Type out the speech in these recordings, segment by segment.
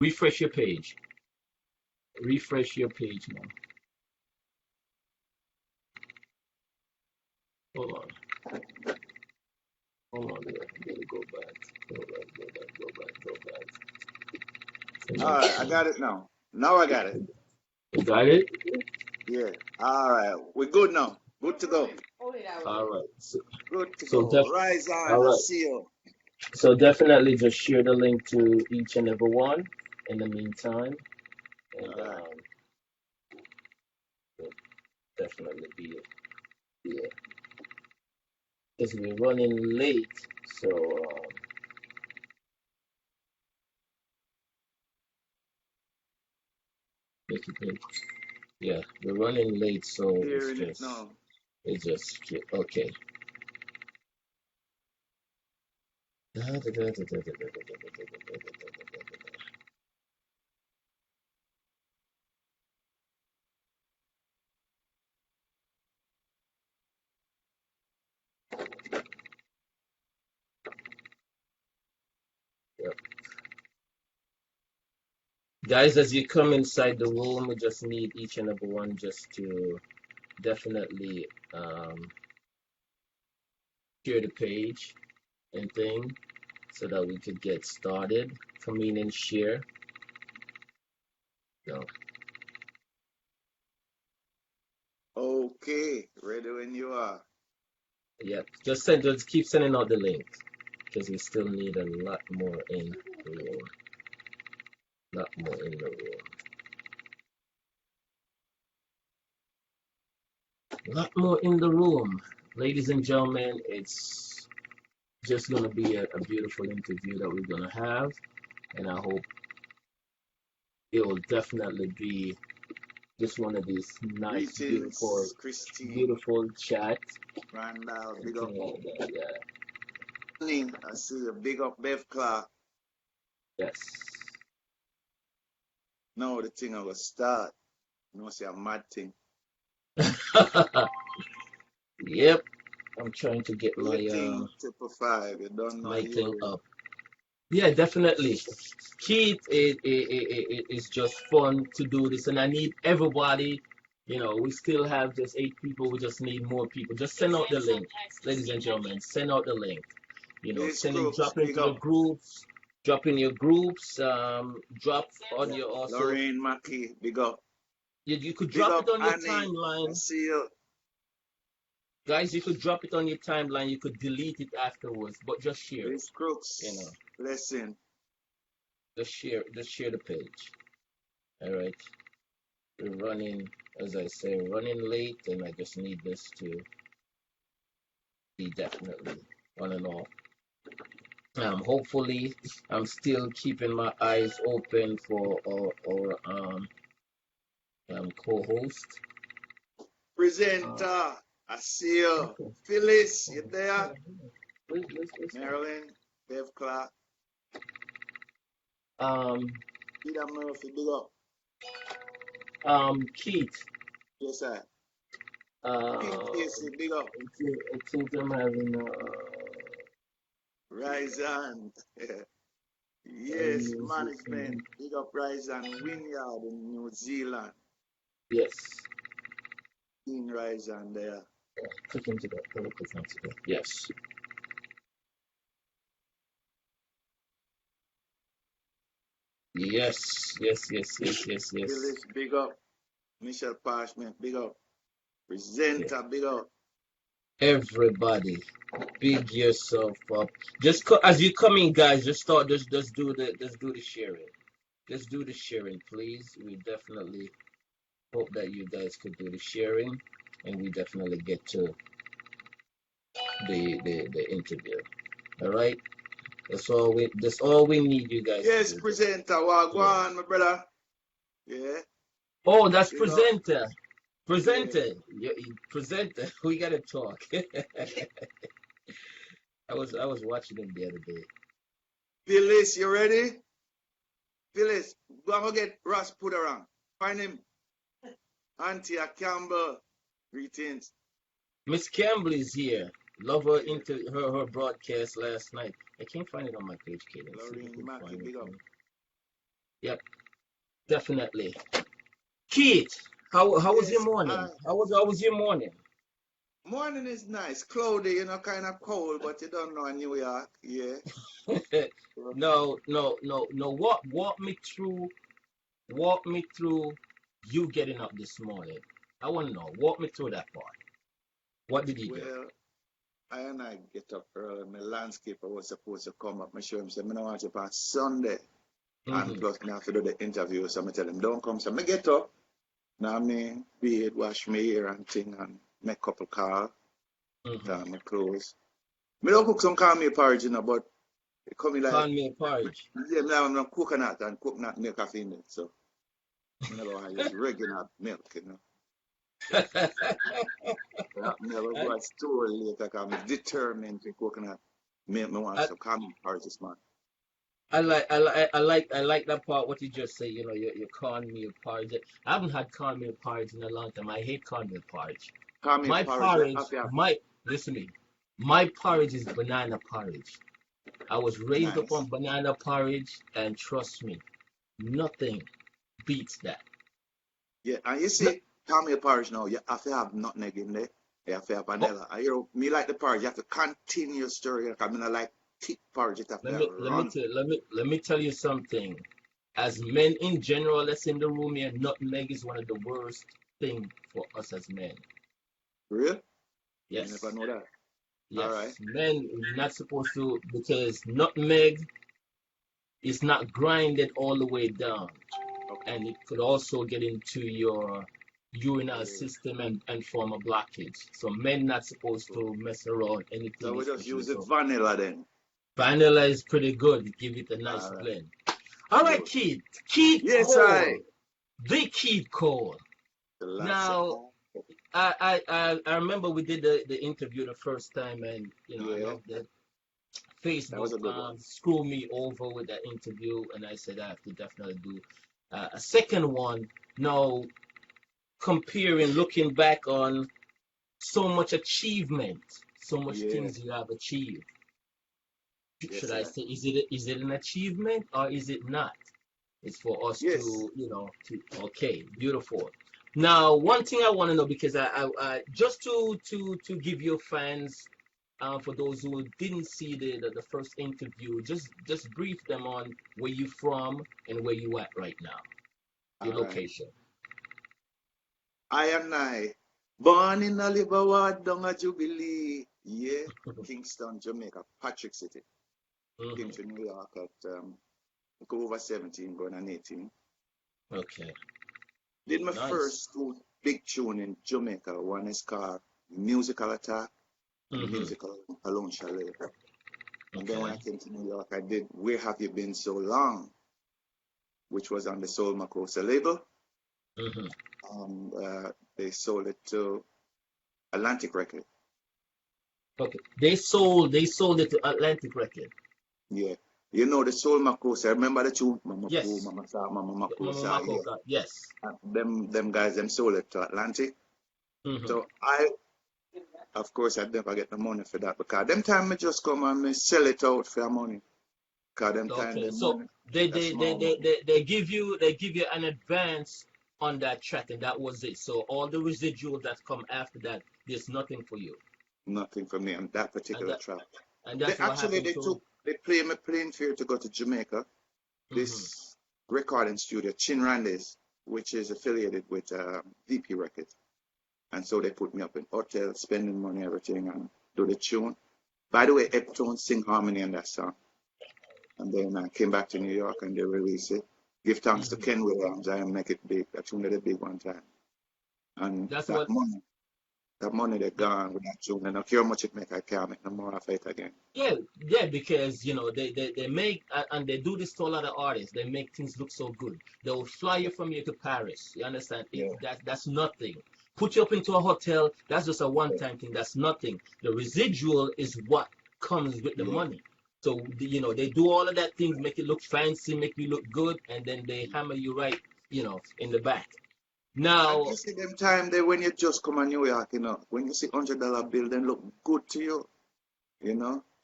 Refresh your page. Refresh your page now. Hold on. Hold on there. Gotta go back. Go back. All right, I got it now. Now I got it. You got it? Yeah. All right, we're good now. Good to go. All right. Good to So go. Rise on, all I right. see you. So definitely just share the link to each and every one in the meantime. And All right. it'll definitely be yeah. Because we're running late. So basically, yeah, we're running late, so Hearing it now. it's just okay. Yep. Guys, as you come inside the room, we just need each and every one just to definitely share the page and thing so that we could get started. Come in and share. So, Okay, ready when you are. yeah, just keep sending out the link because we still need a lot more in the room. Lot more in the room. Lot more in the room. Ladies and gentlemen, it's just gonna be a beautiful interview that we're gonna have, and I hope it will definitely be just one of these nice, Greetings, Christine, beautiful chat Randall, and big up. thing like that. Yeah. Lynn, I see you. Big up, Bev Clark. Yes. Now the thing I will start. You know, see a mad thing. Yep. I'm trying to get my Thing, triple five. You don't know my thing you. up. Yeah, definitely. Keith, it's just fun to do this, and I need everybody. You know, we still have just 8 people. We just need more people. Just send out the link, ladies and gentlemen. Send out the link. You know, Liz Crooks, drop big into the up. groups, drop in your groups. Drop on your also. Lorraine Mackey, big up. You could Big drop up, it on your Annie. I timeline, see you. guys. You could drop it on your timeline. You could delete it afterwards, but just share it. Liz You know, Crooks, blessing. just share the page. All right. We're running, as I say, running late, and I just need this to be definitely on and off. Hopefully, I'm still keeping my eyes open for our co-host. Presenter, I see you. Okay. Phyllis, you there? Wait, Marilyn, Bev Clark, Um, Peter Murphy, big up. Keith. Yes, sir. Pink Uh, Casey, big up. I think I'm having Rise on. Yes, management, big up Rise on. Wynyard in New Zealand. yes. King Rise on there. Click into that. Click into that. Yes. Yes. Phyllis, big up. Michelle Parchment, big up. Presenter, big up. Everybody, big yourself up. Just as you come in, guys, just do the sharing. Just do the sharing, please. We definitely hope that you guys could do the sharing, and we definitely get to the interview. All right. That's all we need you guys Yes, to do. presenter, Wagwan, my brother. Yeah. Oh, that's Big up. presenter. Yeah. Presenter. We gotta talk. I was watching him the other day. Phyllis, you ready? Phyllis, go get Ross Pudarang. Find him. Auntie Campbell. Greetings. Miss Campbell is here. Love her into her broadcast last night. I can't find it on my page, Kaden. Lorraine Mackey, big up. Yep, definitely. Keith, how was your Yes, morning? How was your morning? morning is nice. Cloudy, kind of cold, but you don't know in New York. Yeah. No, no, no, no. Walk me through you getting up this morning. I want to know. Walk me through that part. What did you do? Well, I get up early. My landscaper was supposed to come up. I show him, say, I don't want you on Sunday. And Mm-hmm. plus, I have to do the interview. So I tell him, don't come. So I get up. Now, bathe, wash my hair and thing, and make a couple calls. Put Mm-hmm. on my clothes. I don't cook some cornmeal porridge, but it come like, Cornmeal porridge. yeah, now I'm not coconut and coconut milk coffee in it. So I never want to use regular milk. I never I, go to store later because I'm determined to coconut milk. I want I, some cornmeal porridge this morning. I like that part. What you just say. Your cornmeal porridge. I haven't had cornmeal porridge in a long time. I hate cornmeal porridge. Cornmeal My porridge, you porridge, have to have listen to me. My porridge is banana porridge. I was raised up nice. on banana porridge, and trust me, nothing beats that. Yeah, and you No, see, cornmeal porridge now, you have to have nutmeg in there. You have to have oh, vanilla. Me like the porridge, you have to continue stirring it. I mean, I like thick porridge, it have let to me let me run. tell let me tell you something. As men in general, that's in the room here, nutmeg is one of the worst thing for us as men. Real? I never Yes, know that. All right. yes, men, you're not supposed to because nutmeg is not grinded all the way down, Okay. and it could also get into your urinary Oh, system and form a blockage. So men not supposed cool. to mess around So anything, we just especially use the so. vanilla then. Vanilla is pretty good. Give it a nice All right. blend. All right, Cool. Keith. Keith Yes, Cole. The Keith Cole. the last. Now, I remember we did the interview the first time, and I Yeah, know that that was Facebook a good one. screwed me over with that interview, and I said I have to definitely do a second one. Now, comparing, looking back on so much achievement, so much Yeah, things you have achieved. Should yes, I I. say, is it an achievement or is it not? It's for us Yes. okay, beautiful. Now, one thing I want to know because I just to give your fans, for those who didn't see the first interview, just brief them on where you from and where you at right now, your All right. location. I am I. Born in Oliver Ward, down at Jubilee. Yeah. Kingston, Jamaica, Patrick City. Came to Hmm. New York at go over 17, going on 18. Okay, Did my nice. first two big tune in Jamaica. One is called Musical Attack and Hmm. Musical Alone Chalet. And then when I Okay. came to New York, I did Where Have You Been So Long, which was on the Soul Makossa label. Hmm. And they sold it to Atlantic Record. Okay. They sold it to Atlantic Record. Yeah. You know the Soul Makossa. I remember the two Mama Poo, Yes. Mama Sa, Mama Mama Makossa. Mako Yeah. got yes. Them guys, them sold it to Atlantic. Hmm. So of course, I never get the money for that because them time me just come and me sell it out for money. Because them time Okay, the so money, they that's they, they small they money. they they give you an advance on that track, and that was it. So all the residual that come after that, there's nothing for you, Nothing for me on that and particular that track. and They that's what actually happened to. they play me plane fare to go to Jamaica. Hmm. This recording studio, Chin Randes, which is affiliated with VP Records. And so they put me up in hotel, spending money, everything, and do the tune. By the way, Eptone sing harmony on that song. And then I came back to New York and they released it. Give thanks to Hmm. Ken Williams. I make it big. I tuned it big one time. And That's what. that money they gone with that tune. And I don't care how much it make, I can't make no more of it again. Yeah, yeah, because they make and they do this to a lot of artists. They make things look so good. They will fly you from here to Paris. You understand? Yeah, That's nothing. Put you up into a hotel. That's just a yeah, one-time thing. That's nothing. The residual is what comes with the yeah. money. So they do all of that things, make it look fancy, make you look good, and then they hammer you right, in the back. And Now, you see them time there when you just come to New York, when you see $100 bill, then look good to you.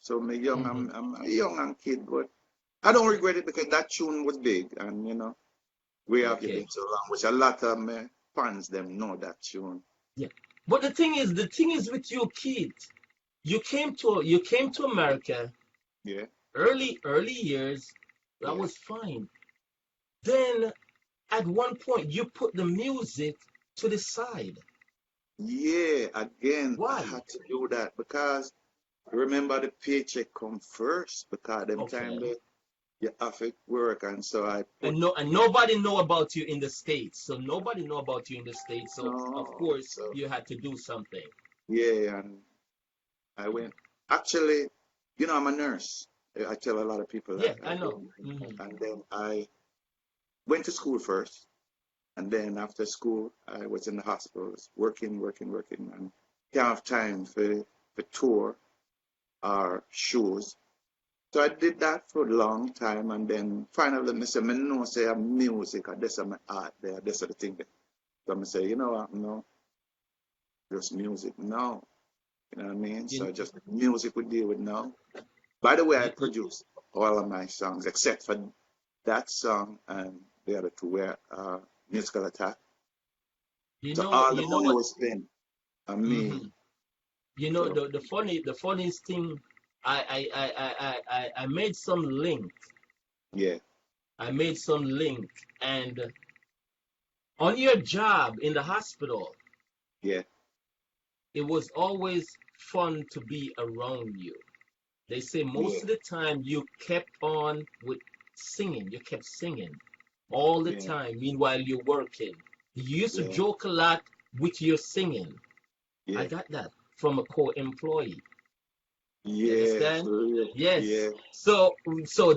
So me young, mhm, I'm a young and kid, but I don't regret it because that tune was big, and where have you Okay. been so long? Which a lot of my fans them know that tune. Yeah. But the thing is with you, Keith, you came to America Yeah, early years. That yeah, was fine. Then at one point you put the music to the side. yeah. Again, I Why? had to do that because remember the paycheck come first because them time Okay. that you have to work, and so I put And it. nobody know about you in the States. So nobody know about you in the States. So of No, course so you had to do something. yeah, and I went. Actually, I'm a nurse. I tell a lot of people Yeah, that I I know. do, Hmm. and then I went to school first, and then after school, I was in the hospitals working, working, working, and can't have time for tour or shows. So I did that for a long time, and then finally, I said, "I know, say I'm music, or this is my art there, this is the thing." So I say, you know what, no, just music, no. You know what I mean? You, So just music we deal with now. By the way, I you, produce all of my songs except for that song and the other two were musical attack. So all the you know money what? was spent on me. Hmm. You know So the funniest thing, I made some link. yeah, I made some link, and on your job in the hospital, yeah, it was always fun to be around you. They say yeah, most of the time you kept on with singing. You kept singing all the yeah, time. Meanwhile, you're working. You used to yeah, joke a lot with your singing. I yeah, got that from a co-employee. You yeah, understand? for real. Yes. Yeah. So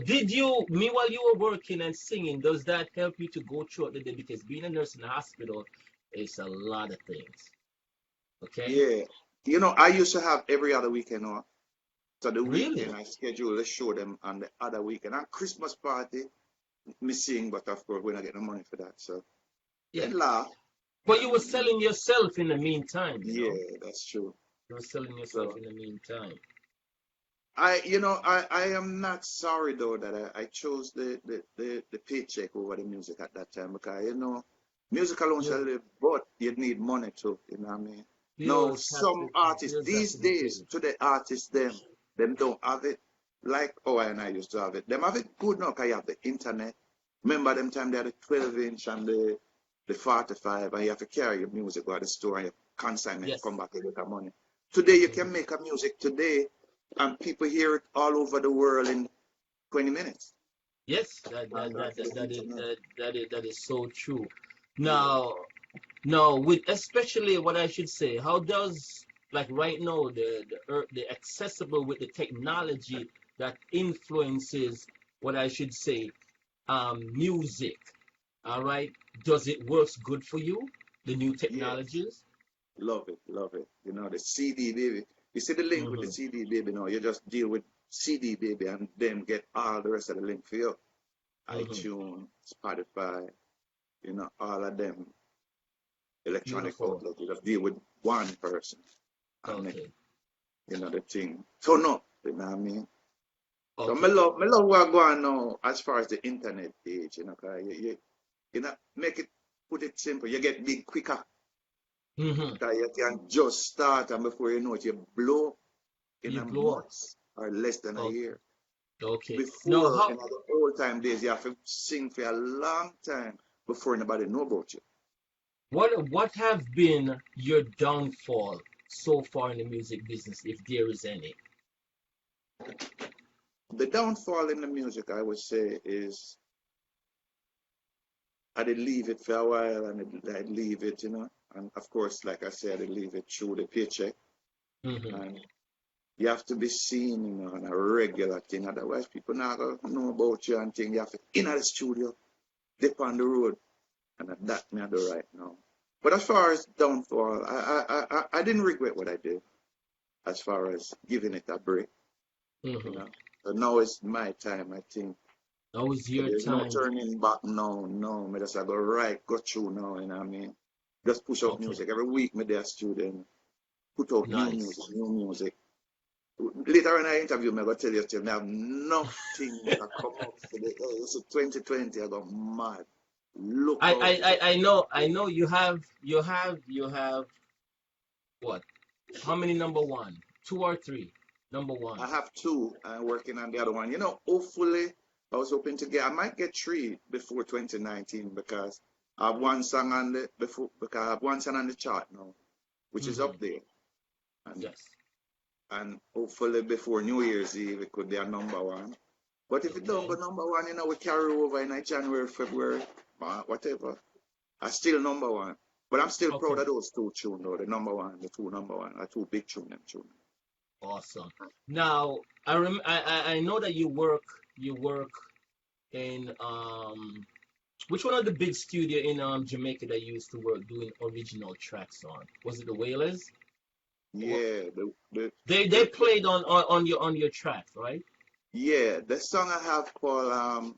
did you, meanwhile you were working and singing, does that help you to go throughout the day? Because being a nurse in the hospital is a lot of things. Okay? Yeah. I used to have every other weekend off. So the Really? weekend I schedule a show them on the other weekend. And Christmas party, me sing, but of course we're not getting money for that. So they Yeah. laugh. But you were And selling yourself in the meantime, you know? yeah, that's true. You were selling yourself So in the meantime. I am not sorry though that I chose the paycheck over the music at that time because music alone shall You live, but you need money too, you know what I mean? Now bills have some to artists bills have these to be days, paid. to the artists them don't have it like and I used to have it. Them have it good now because you have the internet. Remember them time they had the 12-inch and the 45 and you have to carry your music go to the store and your consignment Yes. come back and get money. Today you can Hmm. make a music today and people hear it all over the world in 20 minutes. Yes, And for the internet. that is so true. Yeah. Now, no, with especially what I should say, how does like right now the accessible with the technology that influences what I should say music, all right? Does it works good for you? The new Yes. technologies? Love it. Love it. The CD baby. You see the link with the Hmm. CD baby now. You just deal with CD baby and then get all the rest of the link for you. Hmm. iTunes, Spotify, all of them electronic Beautiful. outlets. You just deal with one person and make, Okay. the thing turn up. You know what I mean? So Okay. me love what go on now as far as the internet age, 'cause make it put it simple. You get big quicker. Hmm. Because you can just start and before you know it, you blow in You a blow up. month or less than a Okay. year. Okay. Now, Before, in the old time days, you have to sing for a long time before anybody know about you. what have been your downfall so far in the music business, if there is any? The downfall in the music, I would say, is I did leave it for a while and I leave it, and of course, like I said, I did leave it through the paycheck. Hmm. And you have to be seen, on a regular thing. Otherwise, people not gonna know about you and thing. You have to in the studio, dip on the road, and that me I do right now. But as far as downfall, I didn't regret what I did as far as giving it a break, you Hmm. know. So now it's my time, I think. That was So your there's no time. turning back now, no. Me just I go right, go through now, you know what I mean? Just push out Okay. music. Every week me there student, put out new music, Nice. new music. Later in our interview, I'm going to tell you, still, I have nothing that come up for the it's 2020. I got mad. Look out. I know you have what? How many number one? Two or three? Number I one. have two. I'm working on the other one. Hopefully, I was hoping to I might get three before 2019 because I have one song on the before because I have one song on the chart now, which is Hmm. up there, and Yes. and hopefully before New Year's Eve it could be a number one. But if it don't go Okay. number one, we carry over in January, February, whatever. I still number one. But I'm still proud Okay. of those two tunes though, the number one, the two number one, the two big tune. Awesome. Now, I know that you work in which one of the big studio in Jamaica that you used to work doing original tracks on? Was it the Wailers? Or Yeah, they played on your tracks, right? yeah, the song I have called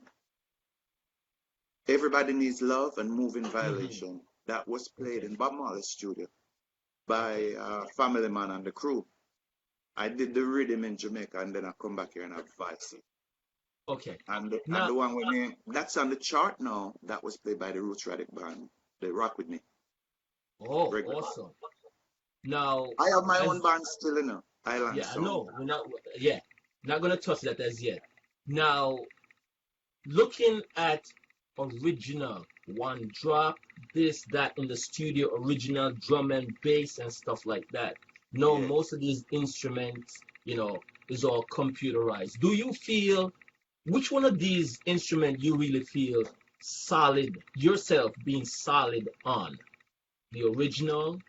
Everybody Needs Love and Moving Hmm. Violation that was played Okay. in Bob Marley's studio by Okay. Family Man and the crew. I did the rhythm in Jamaica and then I come back here and I advise it. Okay. And Now, the one with me that's on the chart now, that was played by the Roots Radic band. They rock with me. oh, Regular. awesome. Now, I have my own as band still in Island yeah, I Sound. know we're not. Yeah, not gonna touch that as yet. Now, looking at original one drop, this, that in the studio, original drum and bass and stuff like that. No, Yeah. most of these instruments, is all computerized. Do you feel which one of these instruments you really feel solid yourself being solid on? The original,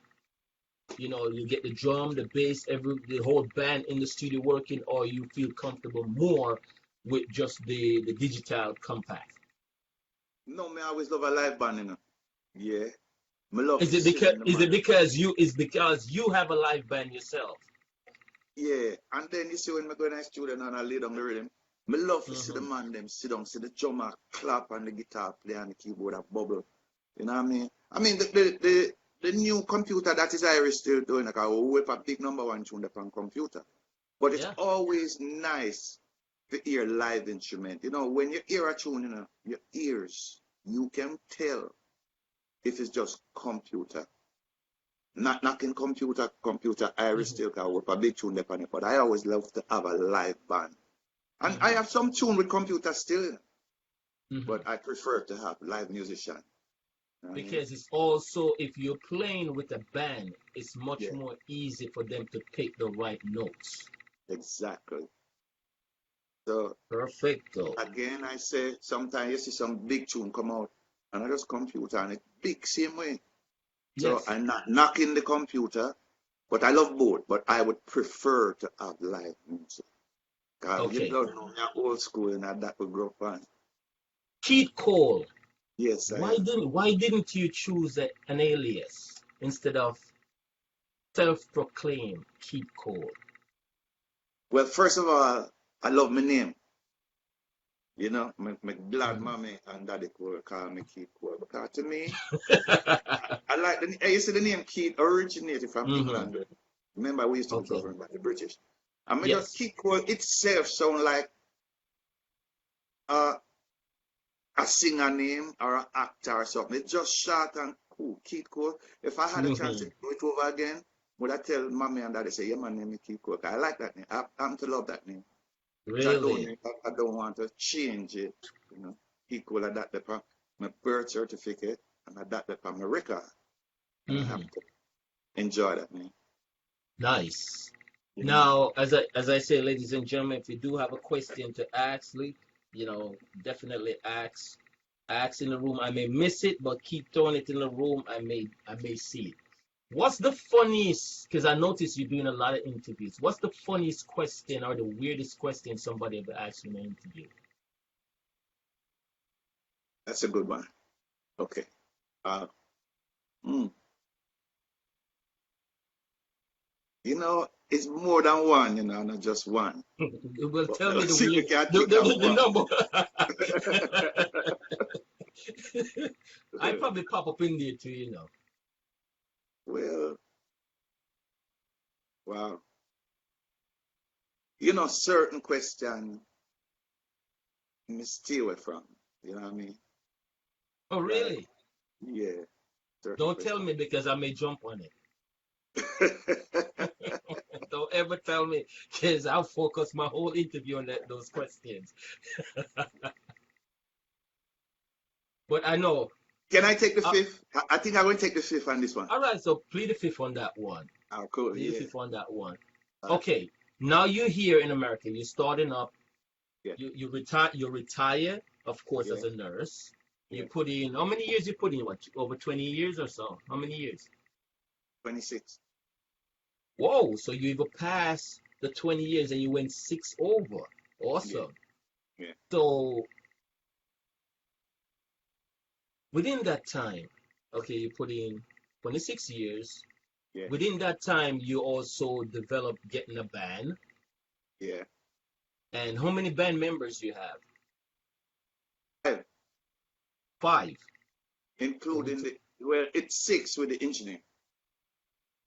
you get the drum, the bass, the whole band in the studio working, or you feel comfortable more with just the digital compact? No, me always love a live band. Yeah. Me love Is to it sit because in the is it man. because you is because you have a live band yourself? Yeah. And then you see when me go in the studio and I lay down the rhythm, me love to see the Hmm. man them sit down, see the drummer clap and the guitar play and the keyboard a bubble. You know what I mean? I mean the new computer that is Irish still doing like I whip a big number one tune upon computer. But it's Yeah. always nice to hear live instrument. When you hear a tune, your ears, you can tell if it's just computer. Not knocking computer Irish Hmm. still can whip a big tune upon it, but I always love to have a live band. And I Hmm. have some tune with computer still, Hmm. but I prefer to have live musician. You know what I mean? Because it's also, if you're playing with a band, it's much Yeah, more easy for them to pick the right notes. exactly. So Perfecto. again, I say sometimes you see some big tune come out, and I just computer and it big same way. So Yes. I'm not knocking the computer, but I love both. But I would prefer to have live music. Cause you Okay. don't know me old school and that would grow fun. Keith Cole. Yes, I Why am. didn't why didn't you choose an alias instead of self-proclaimed Keith Cole? Well, first of all, I love my name. My glad Mhm. mommy and daddy could call me Keith Cole. Because to me, I like you see the name Keith originated from Hmm. England. Remember, we used to be Okay. governed by the British. I mean, just Yes. Keith Cole itself sound like uh, a singer name or an actor or something. It's just short and cool. Keith Cole. If I had a chance to Hmm. do it over again, would I tell mommy and daddy say, yeah, my name is Keith Cole. I like that name. I happen to love that name. So Really? I don't want to change it. Keith Cole, I got that from my birth certificate and I got that from my record. And I have Hmm. to enjoy that name. Nice. You know. Now, as I say, ladies and gentlemen, if you do have a question to ask Lee, definitely ask in the room. I may miss it, but keep throwing it in the room. I may see it. What's the funniest? Because I noticed you're doing a lot of interviews. What's the funniest question or the weirdest question somebody ever asked you in an interview? That's a good one. Okay. Uh, hmm. It's more than one, not just one. Well, But tell me let's the see if we weird, can the, think the, of the, the one. number. I probably pop up in there too. Well, wow. you know, certain question me stay away from. You know what I mean? Oh, Like, really? yeah, certain Don't tell question. me because I may jump on it. Don't ever tell me because I'll focus my whole interview on those questions. But I know. Can I take the Uh, fifth? I think I'm going to take the fifth on this one. all right, so plead the fifth on that one. Oh, cool. Plead the Yeah. fifth on that one. All right. Okay, now you're here in America. You're starting up. Yeah. You retire. You retire, of course, as Yeah. a nurse. You Yeah. put in how many years? You put in what? Over 20 years or so? How many years? 26. Whoa! So you even passed the 20 years and you went six over. Yeah. Awesome. Yeah. So within that time, okay, you put in 26 years. Yeah. Within that time, you also developed getting a band. Yeah. And how many band members you have? Five, Five. So including the, well, it's six with the engineer.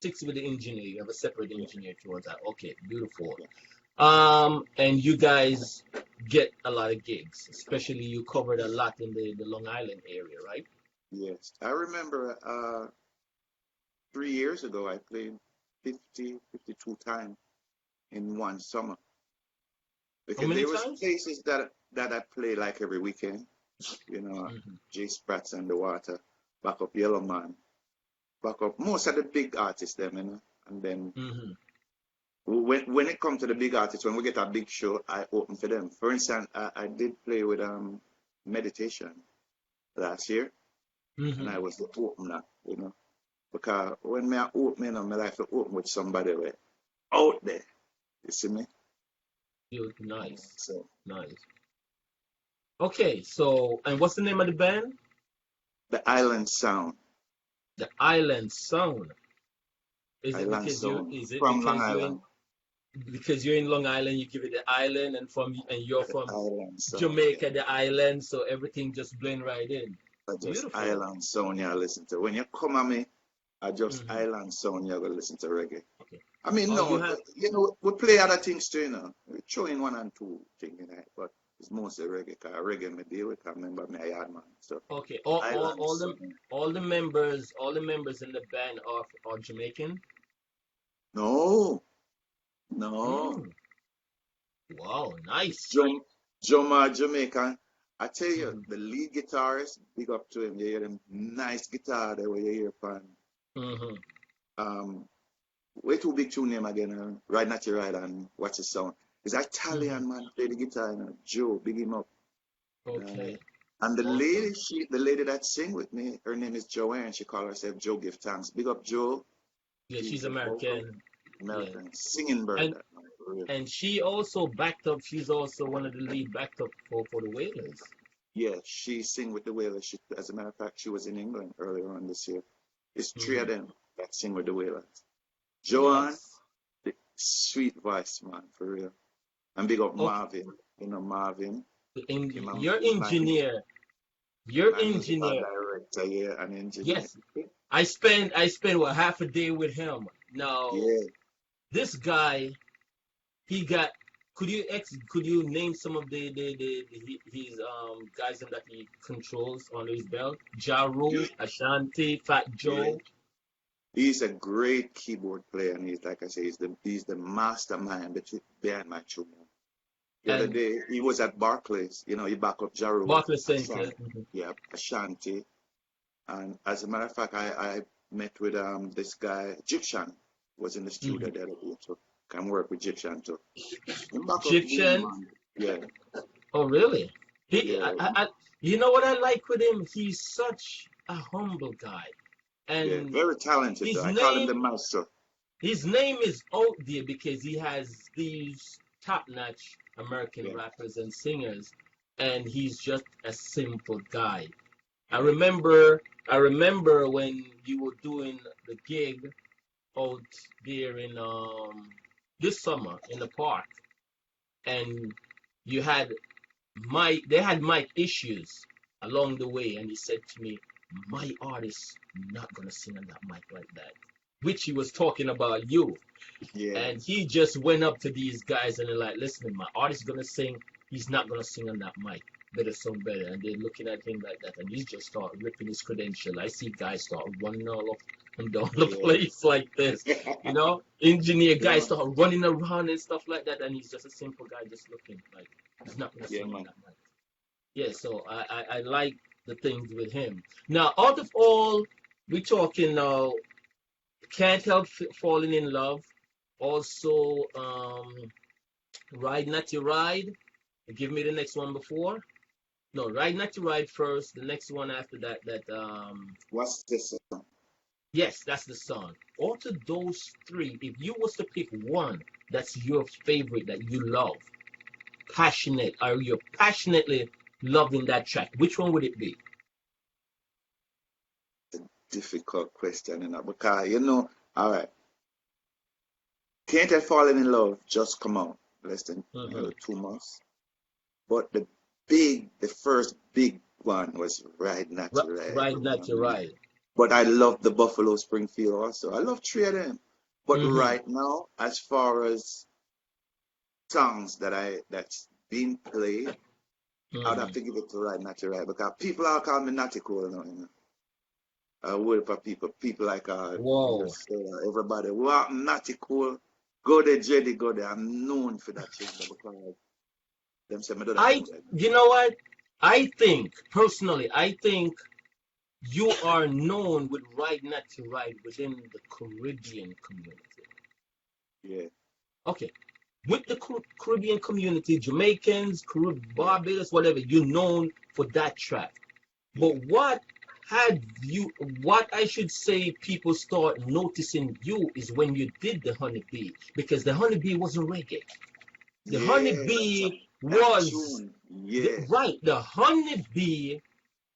six with the engineer. You have a separate Yeah. engineer towards that. Okay, beautiful. Yeah. And you guys get a lot of gigs, especially you covered a lot in the Long Island area, right? Yes. I remember 3 years ago, I played 52 times in one summer How because many there was times? places that I play like every weekend. You know, Hmm. J Sprats Underwater, back up Yellow Man, back up most of the big artists them, you know. And then Hmm. when it comes to the big artists, when we get a big show, I open for them. For instance, I did play with Meditation last year, and Hmm. I was the opener, you know. Because when me I open, you know, me like to open with somebody way out there. You see me? Nice, So nice. Okay, so and what's the name of the band? the Island Sound, The Island Sound. Island Sound Is it from Long because Island, you're in Long Island, you give it the island, and you're the from Island Sound, yeah. Jamaica, the island, so everything just blend right in. I just Beautiful. Island Sound you listen to. When you come at me, I just Hmm. Island Sound you gonna listen to reggae. Okay. I mean, Oh, you no, have you know, we play other things too, you know. We throw in one and two things, you know, but it's mostly reggae. Cause reggae me deal with, I remember me a yard man. So okay. Island Sound. All the members in the band are Jamaican. No, no. Mm. Wow, nice. Jom, Joma Jamaican. I tell you, Hmm. the lead guitarist, big up to him. You hear them nice guitar there where you hear from. Hmm. Um, way too big tune name again. Ride Not Your Ride and Watch the Sound. He's Hmm. Italian man, play the guitar, you know. Joe, big him up. Uh, Okay. and Awesome. the lady that sing with me, her name is Joanne. She call herself Joe Give Thanks. Big up Joe. Yeah, she's She's a vocal American. Yeah. American singing bird. And That man, for real. and she also backed up. She's also one of the lead backed up for the Wailers. Yeah, she sing with the Wailers. She, as a matter of fact, she was in England earlier on this year. It's three of Hmm. them that sing with the Wailers. Joanne, Nice. the sweet voice, man, for real. And big up Okay. Marvin. You know Marvin. Your engineer. He's Your my musical engineer. director, yeah, and engineer. Yes. I spent what half a day with him. Now Yeah. this guy, he got. Could you name some of his guys that he controls on his belt? Ja Rule, You, Ashanti, Fat yeah. Joe. He's a great keyboard player, and he's like I say, he's the mastermind behind my tune. The other And day he was at Barclays, you know, he back up Jaru, Barclays Center. Ashanti, yeah, Ashanti. And as a matter of fact, I met with this guy, Egyptian, was in the studio Mhm. the other day, so can work with Egyptian too. Him back up boom, Egyptian. man. Yeah, Oh, really? yeah, You know what I like with him? He's such a humble guy, yeah. and Very talented though. his I call him the name, maestro. his name is out there because he has these top-notch American Yeah, rappers and singers, and he's just a simple guy. I yeah, remember, I remember when you were doing the gig out there in this summer in the park, and you had they had mic issues along the way, and he said to me, "My artist not gonna sing on that mic like that. which he was talking about you. Yeah, And he just went up to these guys and they're like, listen, my artist gonna sing, he's not gonna sing on that mic. Better song better. And they're looking at him like that, and he just start ripping his credential. I see guys start running all up and down the yeah. place like this. Engineer Yeah, guys man. start running around and stuff like that, and he's just a simple guy just looking like he's not gonna Yeah, sing on man. that mic. Yeah, so I like the things with him. Now, out of all, we talking now, can't help falling in love. Also, ride not to ride. Give me the next one before. No, ride not to ride first. The next one after that. What's this? Yes, that's the song. Out of those three, if you was to pick one that's your favorite that you love, passionate, or you're passionately loving that track, which one would it be? Difficult question, because all right, Can't Help Falling in Love just come out less than Mm-hmm. 2 months, but the first big one was Ride Not to Ride. Ride not to ride. But I love the Buffalo Springfield also. I love three of them. But Mm-hmm. right now, as far as songs that's being played, I'd have Mm-hmm. to give it to Ride Not to Ride because people all call me Natty Cole now. Word for people like Whoa. just everybody. Wow, Natty Cole, go there, Jedi, go there. I'm known for that thing because them say me do that I, thing like you know what? I think personally, I think you are known with Ride Not to Ride within the Caribbean community. yeah, Okay, with the Caribbean community, Jamaicans, yeah, Barbados, whatever, you're known for that track. yeah, But what I should say, people start noticing you is when you did the Honeybee, because the Honeybee wasn't reggae. The yeah. Honeybee That was tune, yeah. right. The Honeybee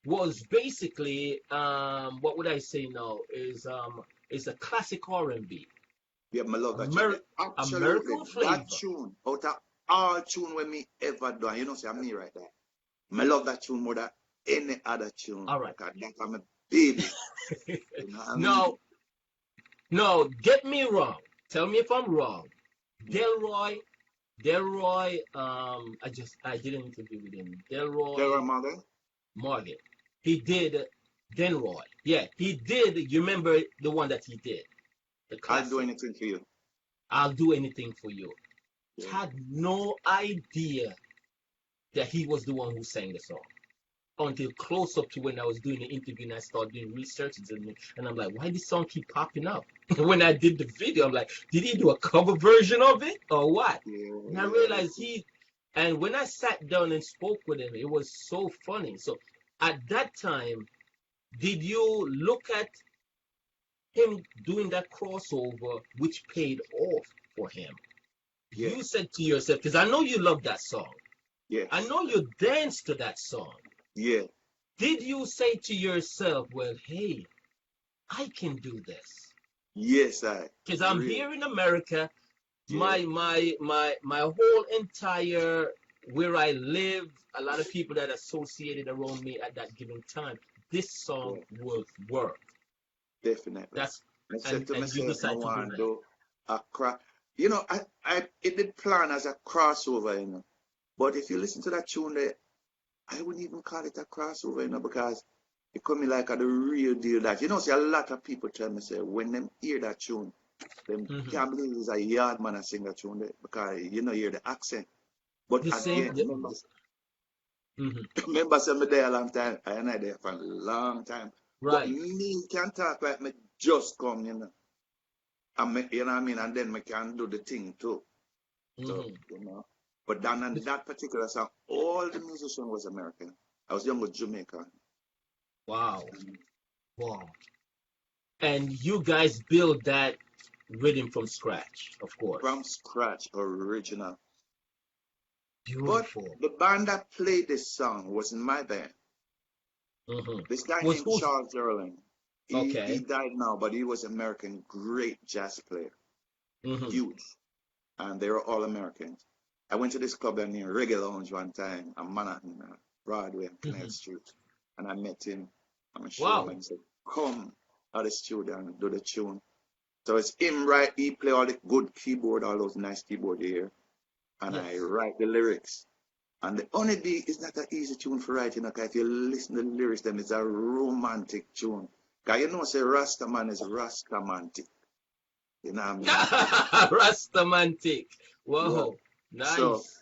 was basically what would I say now is a classic R&B, Yeah, I love that tune. Yeah, Amer- absolutely. American That flavor. tune, out of all tune when me ever done, say me right there. I love that tune more than any other tune All right. because that's my baby. You know what I mean? No, no, get me wrong. Tell me if I'm wrong. Yeah. Delroy, Delroy. I did an interview with him. Sarah Delroy Mother, Morgan. He did Delroy. Yeah, he did. You remember the one that he did, the I'll do classic. anything for you. I'll do anything for you. Yeah. Had no idea that he was the one who sang the song until close up to when I was doing the interview and I started doing research and I'm like, why this song keep popping up? When I did the video, I'm like, did he do a cover version of it or what? Yeah, And I yeah. realized and when I sat down and spoke with him, it was so funny. So at that time, did you look at him doing that crossover, which paid off for him? Yeah. You said to yourself, because I know you love that song. I Yes. know you danced to that song. Yeah. Did you say to yourself, well, hey, I can do this? Yes, I Because I'm really. here in America, Yeah. my whole entire where I live, a lot of people that associated around me at that given time, this song Yeah. will work. Definitely. That's I said and to you myself, I decide to do want to that. do a cross. It did plan as a crossover. But if you listen to that tune there, I wouldn't even call it a crossover, because it coming like the real deal that see a lot of people tell me say when them hear that tune, them Hmm. can't believe it's a yard man sing that tune there because hear the accent. But The same. again, remember, Mhm. remember say me there a long time, I there for a long time. But Right. me can talk like me just come, and you know what I mean, and then me can do the thing too. So, Hmm. But then on that particular song, all the musician was American. I was young with Jamaica. Wow. Wow. And you guys build that rhythm from scratch, of course. From scratch, original. But Beautiful. the band that played this song wasn't my band. Hmm. This guy Was named who's Charles Erling. He okay? died now, but he was American, great jazz player, Hmm. huge, and they were all Americans. I went to this club named Reggae Lounge one time on Manhattan, Broadway and Canal Hmm. Street, and I met him. I'm gonna show him, Wow. and he said, "Come out of the studio and do the tune." So it's him write, he play all the good keyboard, all those nice keyboard here, and I Yes. write the lyrics. And the Honeybee is not an easy tune for writing, okay? If you listen to the lyrics, then it's a romantic tune. Cause you know, say Rastaman is Rastamantic. You know what I mean? Rastamantic. Yeah. Whoa. So Nice.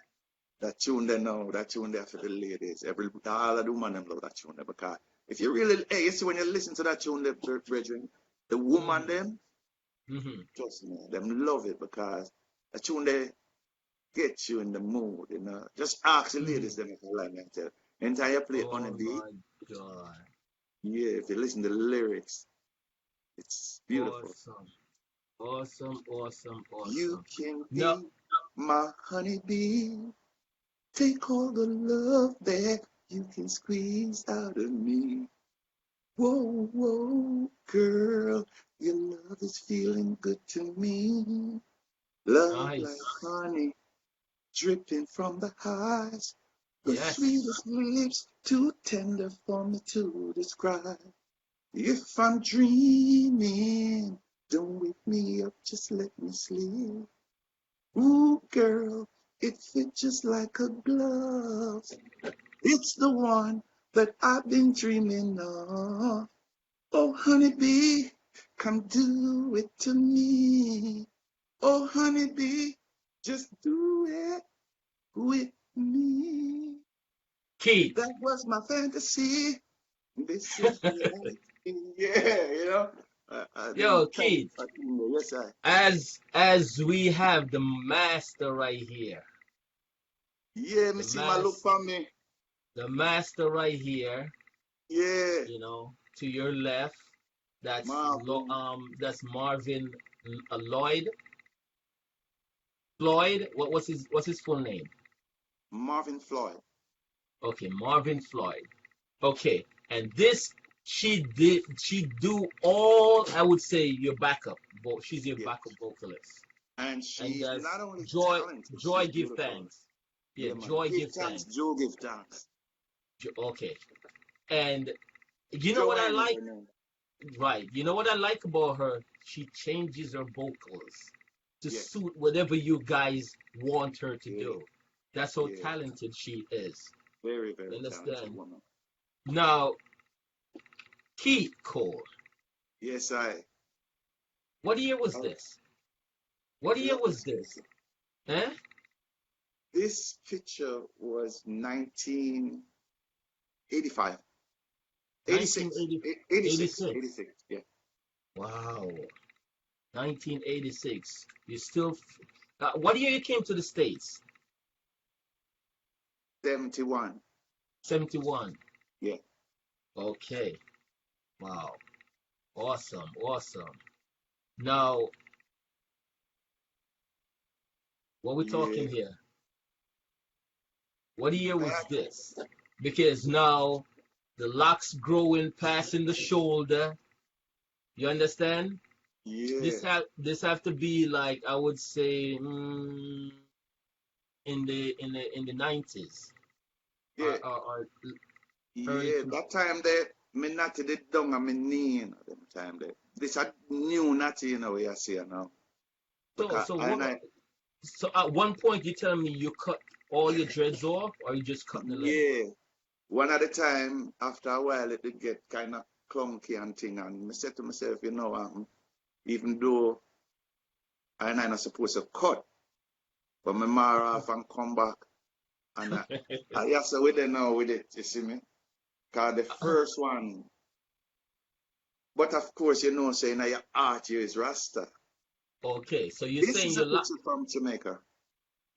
that tune they know, that tune there for the ladies. All of the women them love that tune there because if you really, hey, you see when you listen to that tune, the brethren, the woman Mm-hmm. them, Mm-hmm. trust me, them love it because the tune they get you in the mood, you know. Just ask the Mm-hmm. ladies them if you like me tell. Anytime you play on a Oh beat, my God. yeah, if you listen to the lyrics, it's beautiful. Awesome. Awesome. Awesome. You Awesome. can No. be my honeybee. Take all the love that you can squeeze out of me. Whoa, whoa, girl, your love is feeling good to me. Love like Nice. honey dripping from the highs. The Yes. sweetest lips, too tender for me to describe. If I'm dreaming, don't wake me up, just let me sleep. Ooh, girl, it fits just like a glove. It's the one that I've been dreaming of. Oh, honeybee, come do it to me. Oh, honeybee, just do it with me. Keith. That was my fantasy. This is reality. Yeah, you know. I've been Yo, trying Keith. to yes, I. As we have the master right here. Yeah, me The see my look master. for me. The master right here. Yeah, To your left. Marvin, That's Marvin Lloyd. Floyd. What's his full name? Marvin Floyd. Okay, Marvin Floyd. Okay, and this she do all, I would say, your backup. She's your Yeah, backup vocalist. and And she's that's not only Joy. talented, Joy she's give beautiful. thanks. Yeah, Yeah, man. Joy Give give thanks, thanks. Joe give thanks. Okay, and you know what I Joanne is like? her name. Right, you know what I like about her? She changes her vocals to Yes. suit whatever you guys want her to Yeah, do. That's how yeah. talented she is. Very, You very talented understand? woman. Now, Keith Cole, Yes, I. what year was I this? What year love was this this? picture. Eh? This picture was 1985. 86. 1980, 86. 86. 86. Yeah. Wow. 1986. You still. What year you came to the States? 71. 71. Yeah. Okay. Wow. Awesome. Awesome. Now, what we Yeah. talking here? What year I was had, this? Because now the locks growing, passing the shoulder. You understand? yeah. This have to be like, I would say, in the 90s, Yeah. or early Yeah. two. That time there, me natty did down on my knee, you know, them time there. This a new natty, you know, we are seeing now. So Because so I and what? I, So at one point you telling me you cut all your dreads off, or you just cut the length? yeah. One at a time, after a while, it did get kind of clunky and thing. And I said to myself, you know, even though I and I not supposed to cut, but my mar off and come back. And I have to with it now with it, you see me? Because the first one, but of course, you know, saying that your art here is Rasta. Okay, so you're This saying is a picture from Jamaica.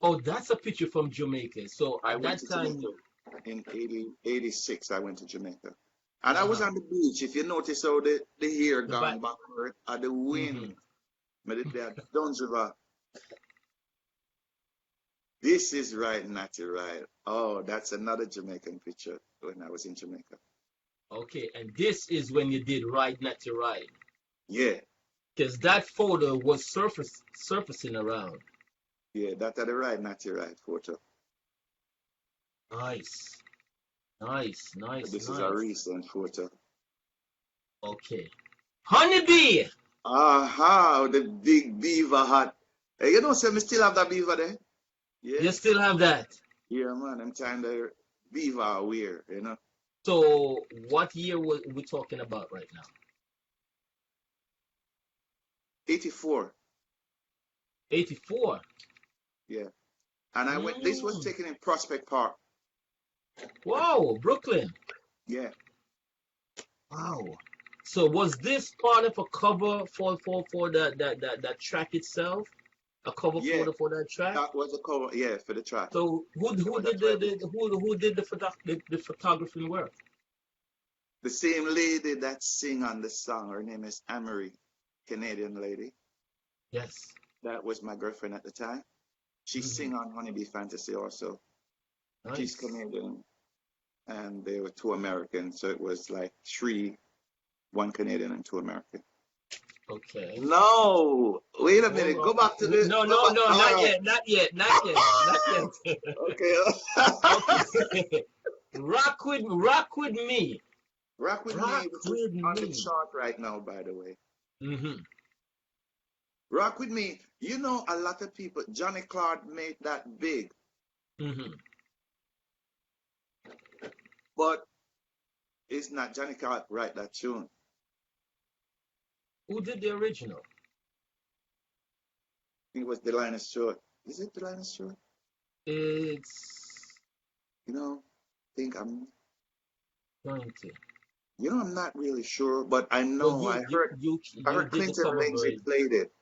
oh, that's a picture from Jamaica. So I at went that to time, Jamaica in 86. I went to Jamaica. And I was uh-huh. on the beach. If you notice how the hair The back. gone backward at the Hmm. wind, made it there, Duns River. This is right, Natty, right. Oh, that's another Jamaican picture when I was in Jamaica. Okay, and this is when you did Ride Not to Ride. Yeah, Because that photo was surfacing around. yeah, that's the right, Natty, right photo. Nice. Nice, nice, This is a nice. recent photo. Okay. Honeybee! Aha, the big beaver hat. Hey, you know, so me still have that beaver there. Yeah, You still have that. yeah, man. I'm trying to beaver wear, you know. So what year was we talking about right now? 84. 84. Yeah. And I went, this was Mm. taken in Prospect Park. Wow, Brooklyn. Yeah. Wow. So was this part of a cover for that track itself? A cover Yeah. photo for that track? That was a cover, yeah, for the track. So It who was, did that's why who did the photography work? the same lady that sing on the song, her name is Amory, Canadian lady. Yes. That was my girlfriend at the time. She Hmm. sing on Honeybee Fantasy also. She's Nice. Canadian, and they were two Americans, so it was like three, one Canadian and two American. Okay. No, wait a Hold minute. on. Go back to the. No, Go no, back. no, All not right. yet, not yet, not yet, not yet. Okay. Okay. Rock with me. Rock with Rock me, which is with on the me. chart right now, by the way. Hmm. Rock with me. You know, a lot of people. Johnny Clark made that big, Hmm. but it's not Johnny Clark write that tune. Who did the original? It was Delina Stewart. Is it Delina Stewart? It's You know, think I'm. going to. You know, I'm not really sure, but I But know you I you heard. you I you heard did the Clinton cover Lindsay version. played it.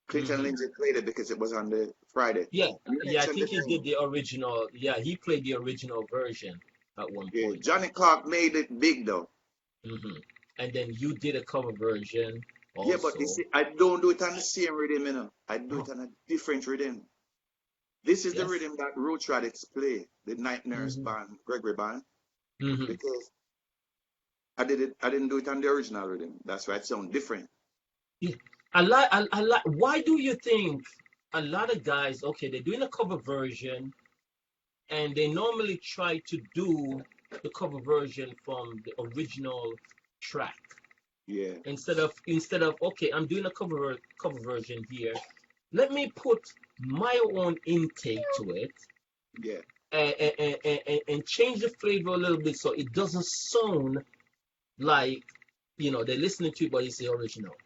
Clinton Hmm. Lindsay played it because it was on the Friday. Yeah, You yeah. I mentioned the think he did name. the original. Yeah, he played the original version at one Yeah, point. Johnny Clark made it big though. Hmm. And then you did a cover version Yeah, but you also. see, I don't do it on the same rhythm, you know. I do Oh, it on a different rhythm. This is the yes. rhythm that Roots Radix play, the Night Nurse Hmm. band, Gregory band, Hmm. because I did it. I didn't do it on the original rhythm. That's why it sounds different. Yeah. I like. Why do you think a lot of guys? Okay, they're doing a cover version, and they normally try to do the cover version from the original track Yeah, instead of okay, I'm doing a cover version here. Let me put my own intake to it yeah, and change the flavor a little bit so it doesn't sound like they're listening to it, but it's the original.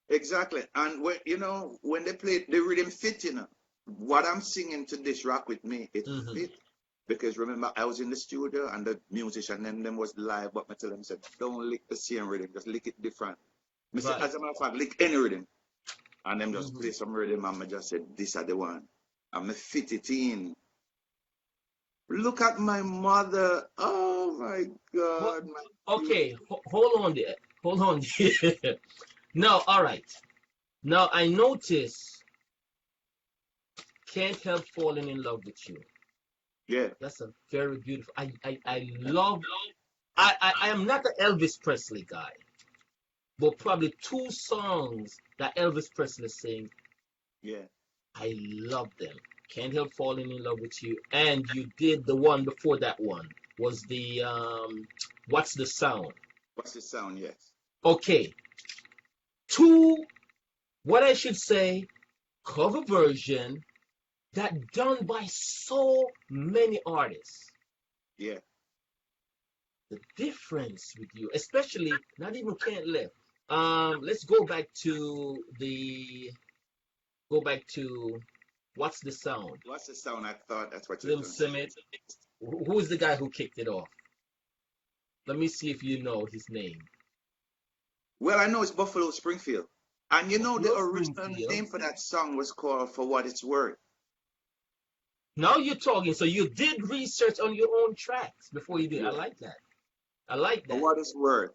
exactly. And when you know when they play the rhythm fit, you know, what I'm singing to this rock with me, it Hmm. fit. Because remember, I was in the studio and the musician and them was live, but I tell them said, don't lick the same rhythm, just lick it different. Me say, Right. as a matter of fact, lick any rhythm. And them just Hmm. play some rhythm and I just said, this are the one. And me fit it in. Look at my mother. Oh my Well, God, my okay, beautiful. hold on there. Hold on there. Now, all right. Now I notice can't help falling in love with you. Yeah, That's a very beautiful. I love. I am not an Elvis Presley guy, but probably two songs that Elvis Presley sing, yeah. I love them. Can't help falling in love with you. And you did the one before that one was the what's the sound? What's the sound? Yes. Okay, two what I should say cover version that done by so many artists. Yeah. The difference with you, especially not even can't live. Let's go back to what's the sound? What's the sound? I thought that's what you're Slim going to say. Summit. Who's the guy who kicked it off? Let me see if you know his name. Well, I know it's Buffalo Springfield. And you know the Buffalo original Springfield. name for that song was called For What It's Worth. Now you're talking. So you did research on your own tracks before you did. I Yeah. like that. I like For that. What It's Worth.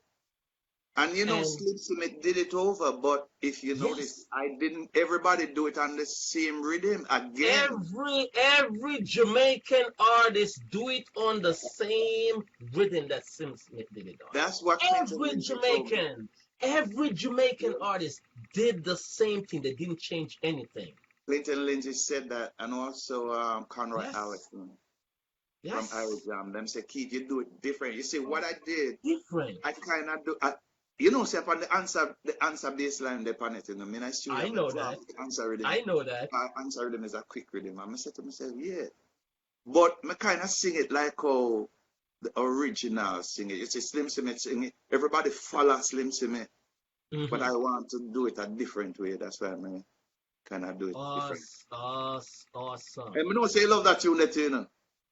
And you know, And Slim Smith did it over, but if you notice, yes, I didn't everybody do it on the same rhythm again. every Jamaican artist do it on the same rhythm that Sim Smith did it That's what on. Clinton Lindsay told me. Every Jamaican Yeah. artist did the same thing. They didn't change anything. Clinton Lindsay said that, and also Conroy Yes, Allison from Iowa yes, Jam. Them say, Keith, you do it different. You see, what I did, different. I kind of do. You know, say upon the answer baseline upon it, you know, I mean, I know that. the answer rhythm. I know that. My answer rhythm is a quick rhythm. And I said to myself, yeah. But I kind of sing it like how the original sing it. You see Slim Simmet sing it. Everybody follow Slim Simmet. But I want to do it a different way. That's why I kind of do it different. Awesome. And I know say you love that tune, that you know.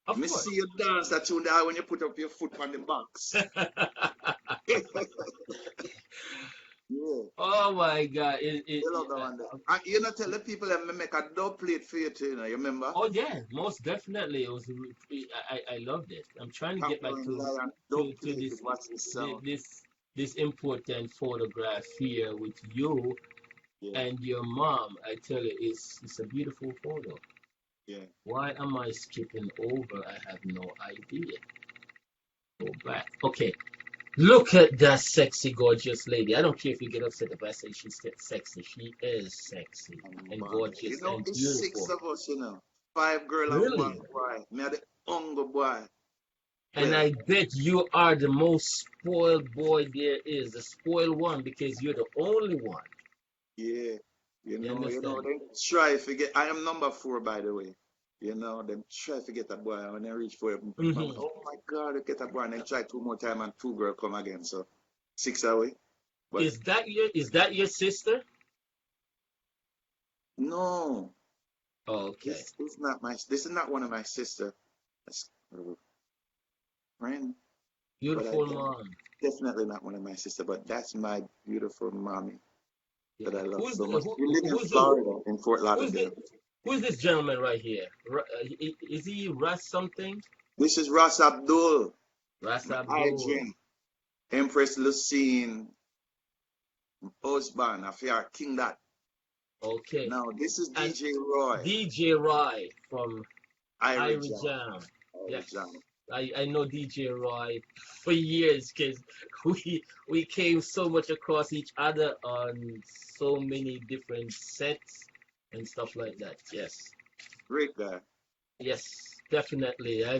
Of Me course. see you dance that tune there when you put up your foot on the box. Yeah. Oh my God! You love that one there. And you know, tell the people that me make a dub plate for you too, you know, you remember? Oh yeah, most definitely. It was. I loved it. I'm trying to get back to this important photograph here with you and your mom. I tell you, it's a beautiful photo. Yeah. Why am I skipping over? I have no idea. Go back. Okay. Look at that sexy, gorgeous lady. I don't care if you get upset if I say she's sexy. She is sexy and gorgeous you know, and it's beautiful. 6 of us, you know. 5 girls and 1 boy. Me are the younger boy. And I bet you are the most spoiled boy there is, the spoiled one, because you're the only one. Yeah. You know, they try to get. I am number 4, by the way. You know, them try to get a boy when they reach for it. Oh my God, they get a boy and then try 2 more times and 2 girls come again. So 6 away. But is that your sister? No. Okay. This is not one of my sister. That's friend. Beautiful mom. Definitely not one of my sister, but that's my beautiful mommy that I love so much. We live in Florida, in Fort Lauderdale. Who's this gentleman right here? Is he Ras something? This is Ras Abdul. Ras Abdul. Adrian. Empress Lucine. Husband of your King That. Okay. Now, this is DJ Roy. DJ Roy from Irish Jam. Yes. Jam. I know DJ Roy for years because we came so much across each other on so many different sets and stuff like that. Yes. Great guy. Yes, definitely. I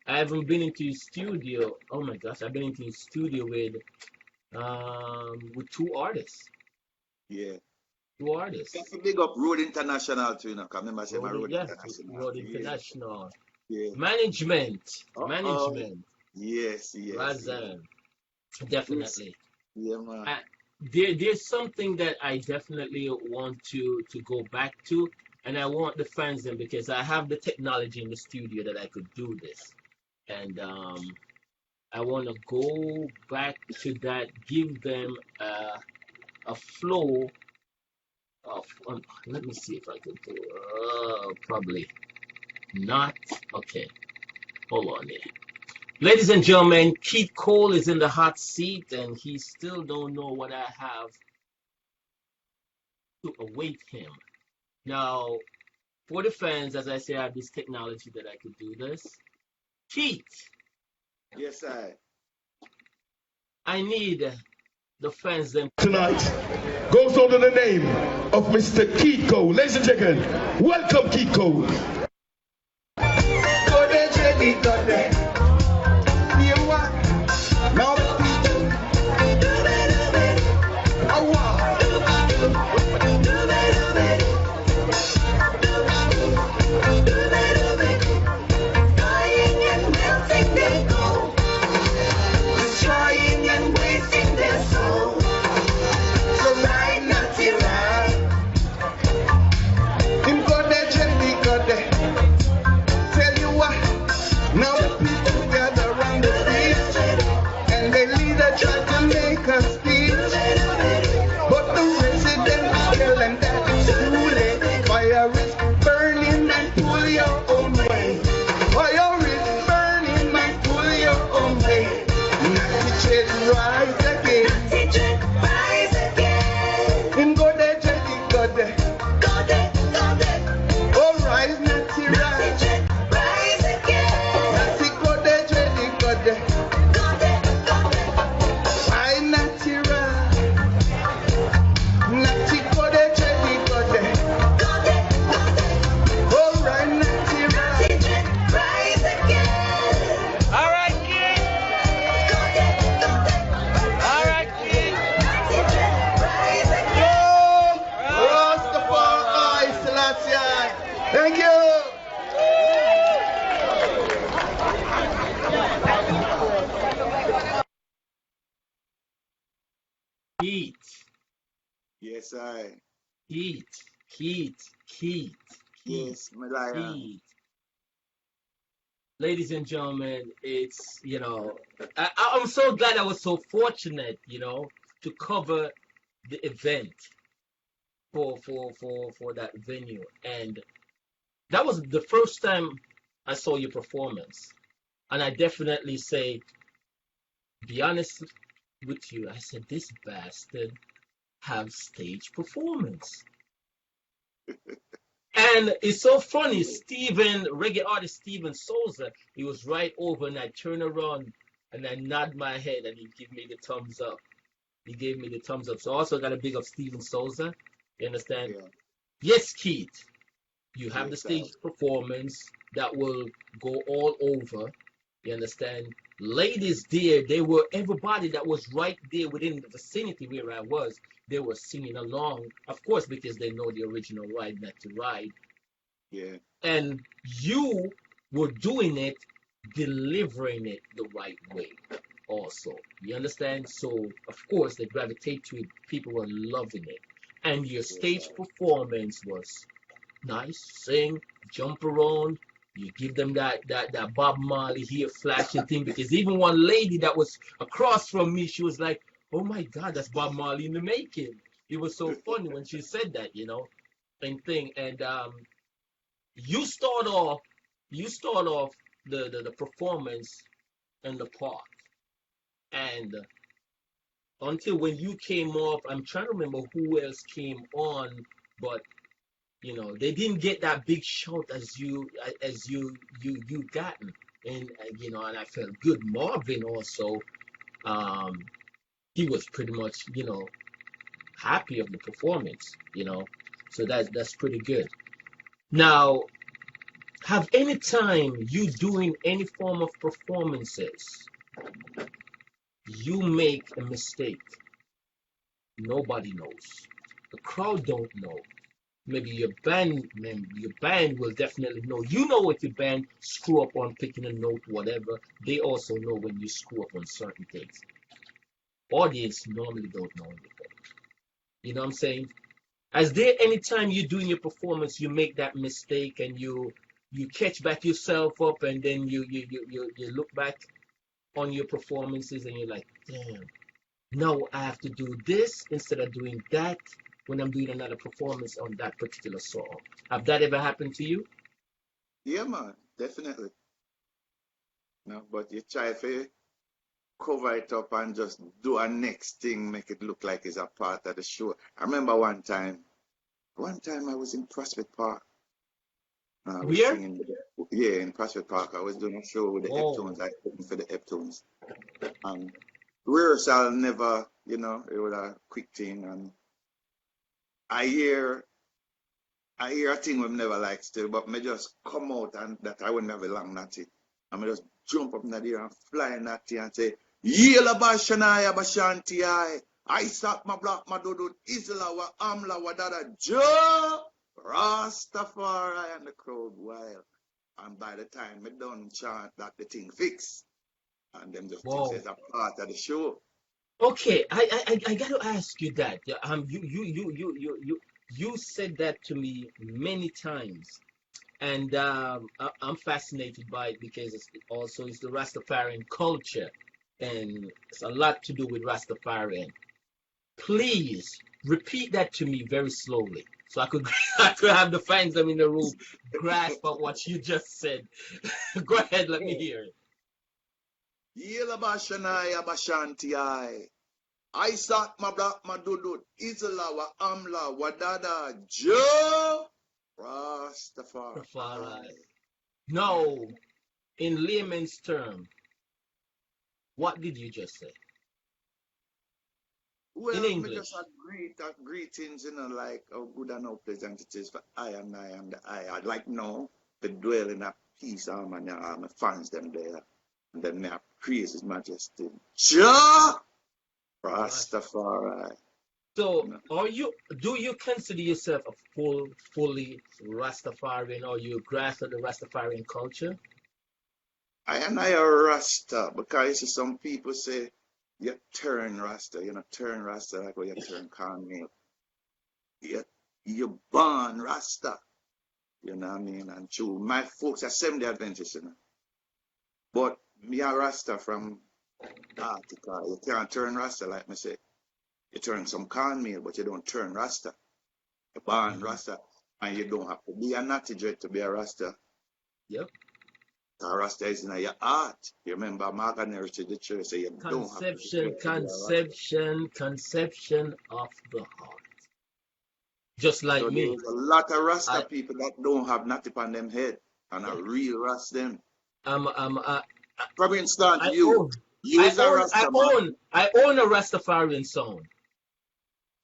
haven't been into his studio. Oh my gosh, I've been into his studio with 2 artists. Yeah. 2 artists. That's a big up Road International too, you know. I remember saying Road International. Road International. Yeah. Management. Yes. Razan. Definitely. Yeah, man. There's something that I definitely want to go back to, and I want the fans in because I have the technology in the studio that I could do this, and I want to go back to that, give them a flow of. Let me see if I can do. Probably not. Okay, hold on there. Ladies and gentlemen, Keith Cole is in the hot seat, and he still don't know what I have to await him. Now, for the fans, as I say, I have this technology that I could do this. Keith. Yes, I need the fans them tonight goes under the name of Mr. Keith Cole. Ladies and gentlemen, welcome Keith Cole. Keith, Yes, I. Keith, Keith, Keith, Keith, Yes, my lion. Keith. Ladies and gentlemen, it's, I'm so glad I was so fortunate, to cover the event for that venue. And that was the first time I saw your performance. And I definitely say, be honest with you, I said, this bastard have stage performance. And it's so funny, reggae artist Steven Souza, he was right over and I turn around and I nod my head and he gave me the thumbs up. He gave me the thumbs up. So I also got to big up Steven Souza. You understand? Yeah. Yes, Keith, you have the Yes, stage performance that will go all over. You understand? Ladies there, everybody that was right there within the vicinity where I was, they were singing along, of course, because they know the original Ride Not to Ride. yeah. And you were doing it, delivering it the right way also. You understand? So, of course, they gravitate to it. People were loving it. And your Yes, stage I. performance was nice. Sing, jump around. You give them that Bob Marley here flashing thing, because even one lady that was across from me, she was like, "Oh my God, that's Bob Marley in the making." It was so funny when she said that, and thing. And you start off, the performance in the park, and until when you came off, I'm trying to remember who else came on, but they didn't get that big shout as you gotten. And and I felt good. Marvin also, um he was pretty much happy of the performance, so that's pretty good. Now, have any time you doing any form of performances, you make a mistake, nobody knows, the crowd don't know. Maybe your band will definitely know. You know if your band screw up on picking a note, whatever. They also know when you screw up on certain things. Audience normally don't know anything. You know what I'm saying? Is there any time you doing your performance, you make that mistake and you catch back yourself up, and then you look back on your performances and you're like, damn, no, I have to do this instead of doing that when I'm doing another performance on that particular song. Have that ever happened to you? Yeah, man. Definitely. No, but you try to cover it up and just do a next thing, make it look like it's a part of the show. I remember one time I was in Prospect Park. I was Where? singing, yeah, in Prospect Park. I was doing a show with the Oh, Eptones. I opened for the Eptones. Um, Rehearsal never, it was a quick thing. And I hear, I hear a thing we never like still, but me just come out and that I will never long at it. And me just jump up in the air and fly in that thing and say, Yela Bashanaya Bashanti I sat my block, my dodo, Isla, wa Amla, wa Dada, Joe, Rastafari, and the crowd wild. And by the time me done chant that, the thing fix. And them just think whoa. it's a part of the show. Okay, I got to ask you that. You said that to me many times, and I'm fascinated by it because it's the Rastafarian culture, and it's a lot to do with Rastafarian. Please repeat that to me very slowly, so I could I could have the fans them in the room grasp at what you just said. Go ahead, let me hear it. Yela Bashanaya Bashanti I sat my black my dodo, Isla, wa Amla, wa Dada, Joe, Rastafari. Rastafari. No, in layman's term, what did you just say? In Well, me just English. a greetings, like how good and how pleasant it is for I and the I. I'd like no to dwell in a peace, and my fans them there. And then may I praise His Majesty. Jah Right. Rastafari. So, You know. do you consider yourself a fully Rastafarian, or you grasp the Rastafarian culture? I a Rasta because you see some people say you turn Rasta, you know, turn Rasta like how you turn cornmeal. You born Rasta, you know what I mean? And true, my folks are Seventh-day Adventists, you know. But me a Rasta from Artica. You can't turn Rasta like me say. You turn some cornmeal, but you don't turn Rasta. You born Rasta, and you don't have to be a natty dread to be a Rasta. Yep. Rasta is in your heart. You remember Morgan Heritage, the church say you don't have to be dread to be a Rasta. Conception of the heart. Just like So me. there's a lot of Rasta I people that don't have natty on them head and yeah. a real Rasta them. I For instance, I you. own You is a Rasta man. I own a Rastafarian song.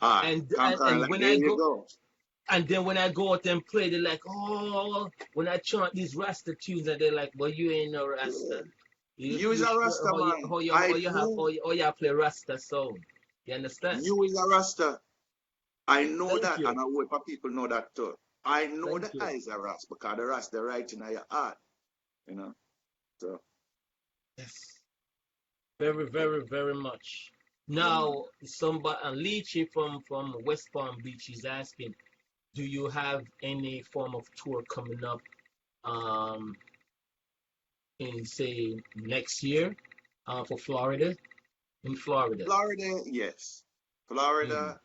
Alright, conquering And like when there I you go go. and then when I go out and play, they're like, oh, when I chant these Rasta tunes, and they're like, well, you ain't no Yeah. Rasta. You is You a sure Rasta man. I prove how you play Rasta song? You understand? you is a Rasta. I know Thank that, you, and I hope people know that too. I know thank the you. eyes are Rasta because the Rasta right in your heart, you know. So Yes, very, very, very much. yeah, man. Now, somebody and Leachy from West Palm Beach is asking, do you have any form of tour coming up? Um, in say next year, for Florida, in Florida. Florida, yes. Hmm. Florida.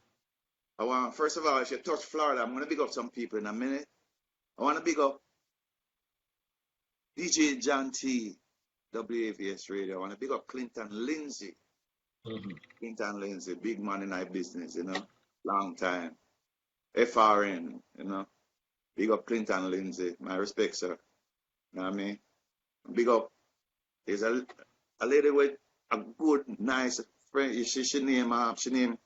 I want first of all, if you touch Florida, I'm gonna big up some people in a minute. I wanna big up DJ John T, WAVS Radio. I wanna big up Clinton Lindsay. Hmm. Clinton Lindsay, big man in our business, you know. Long time. FRN, you know. Big up Clinton Lindsay. My respect, sir. You know what I mean? Big up. There's a lady with a good, nice friend. She name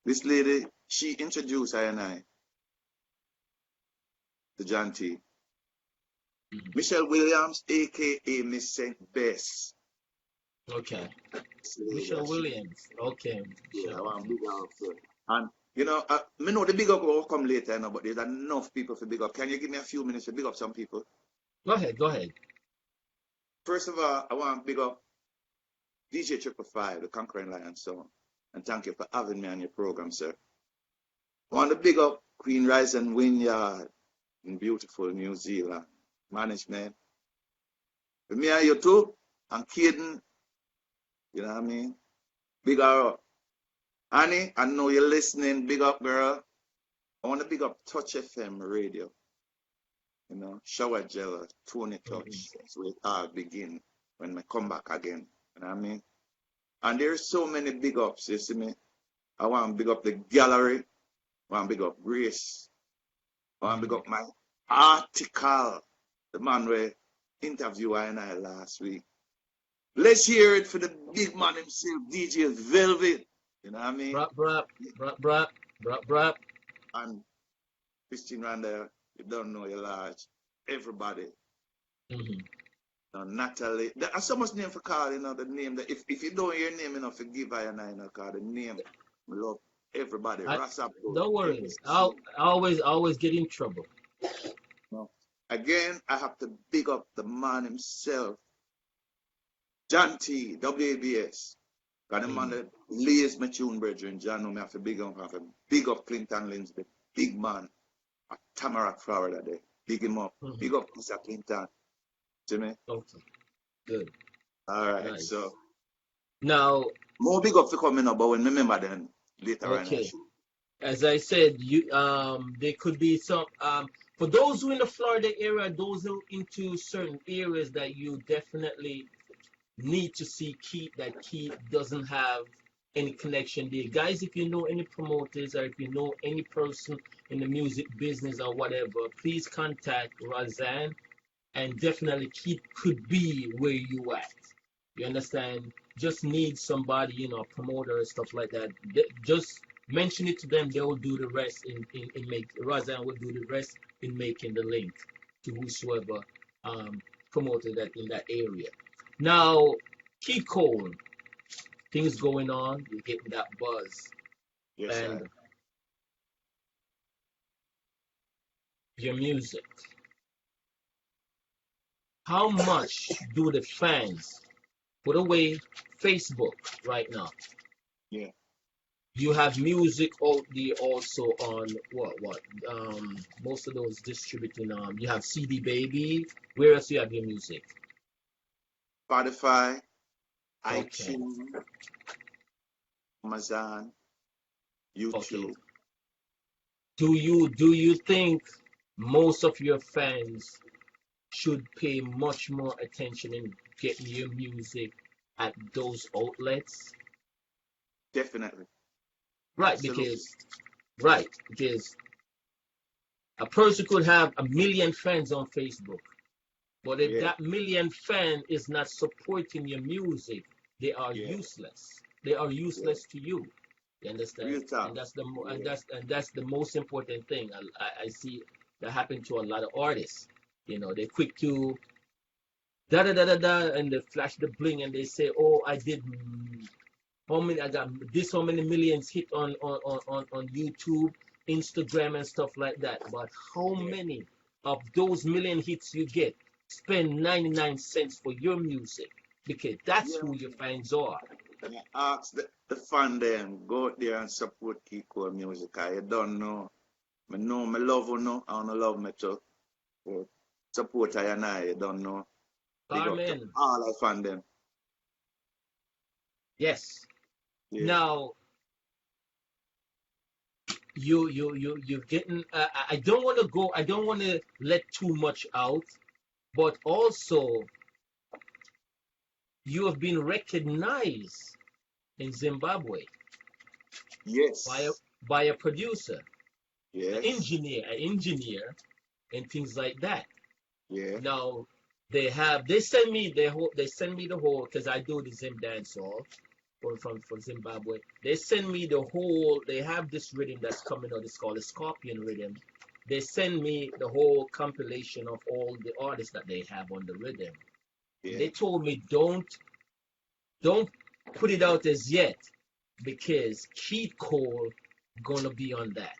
this lady. She introduced I and I to John T. Hmm. Michelle Williams, aka Miss Saint Bess. Okay, This lady, Michelle Williams. Okay, yeah, I Michelle. want big up her. And you know, me know the big up will come later, you know, but there's enough people for big up. Can you give me a few minutes to big up some people? Go ahead, go ahead. First of all, I want big up DJ 555, the Conquering Lion Song. And thank you for having me on your program, sir. I want to big up Queen Rise and Wynyard in beautiful New Zealand. Management. For me and you too, and Caden, you know what I mean? Big up. Annie, I know you're listening. Big up, girl. I want to big up Touch FM Radio. You know, Shower Jella, Tony Hmm. Touch. That's where it all begin when I come back again. You know what I mean? And there's so many big ups, you see me? I want to big up the gallery. I want to big up Grace. I want to big Hmm. up my article. The man where interview I and I last week. Let's hear it for the big man himself, DJ Velvet. You know what I mean? Brap, brap, brap, brap, brap, brap. And Christine Randall, you don't know your large. Everybody. Hmm. Natalie. There are so much name for call, you know, the name that if you don't hear name enough, forgive I and I know call the name. We love everybody. I Rasapur, don't worry. MC. I always get in trouble. No. Again, I have to big up the man himself, John T, WABS. Got him on Hmm. the lays my tune, brethren. John, know me have to big up Clinton Lynch, the big man at Tamarack, Florida. There. Big him up. Hmm. Big up Mr. Clinton. See me? Okay, good, All right. So nice. Now, more big up for coming up, but when remember then later on I okay. should. As I said, there could be some for those who in the Florida area, those who into certain areas that you definitely need to see Keith, that Keith doesn't have any connection there. Guys, if you know any promoters or if you know any person in the music business or whatever, please contact Razan, and definitely Keith could be where you at. You understand? Just need somebody, promoter and stuff like that. Just mention it to them. They will do the rest in make. Razan will do the rest in making the link to whosoever promoted that in that area. Now, Keith Cole, things going on. You're getting that buzz, Yes, I. and your music. How much do the fans put away Facebook right now. Yeah. You have music out there also on what most of those distributing you have CD Baby. Where else you have your music? Spotify, Okay. iTunes, Amazon, Okay. YouTube. Do you think most of your fans should pay much more attention in getting your music at those outlets? Definitely. Right, Absolutely. because a person could have 1 million fans on Facebook, but if Yeah. that 1 million fan is not supporting your music, they are Yeah. useless. They are useless to you. You understand? Real talk. And that's the Yeah. and that's the most important thing. I see that happen to a lot of artists. You know, they're quick to da da da da da, and they flash the bling, and they say, "Oh, I did I got this how many millions hit on YouTube, Instagram, and stuff like that." But how Yeah. many of those million hits you get spend 99 cents for your music? Because that's Yeah. who your fans are. And I ask the fan them go out there and support Kiko music. I don't know. I know me love you know. I don't love me too. But support I and I don't know. Big up to Carmen, all I fan them. yes. Yeah. Now you're getting. I don't want to go. I don't want to let too much out, but also you have been recognized in Zimbabwe Yes. by a producer, Yes. an engineer, and things like that. Yeah. Now they send me the whole because I do the Zim dance hall from Zimbabwe. They send me the whole. They have this rhythm that's coming out. It's called the Scorpion rhythm. They send me the whole compilation of all the artists that they have on the rhythm. Yeah. They told me don't put it out as yet because Keith Cole gonna be on that.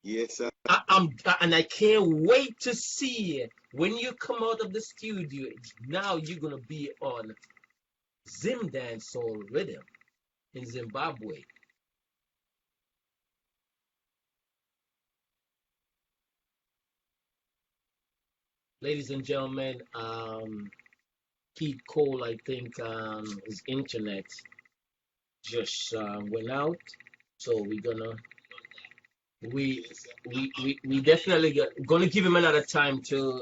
Yes, sir. And I can't wait to see when you come out of the studio. Now you're gonna be on Zim Dance Soul Rhythm in Zimbabwe. Ladies and gentlemen, Keith Cole, I think his internet just went out, so we definitely gonna give him another time to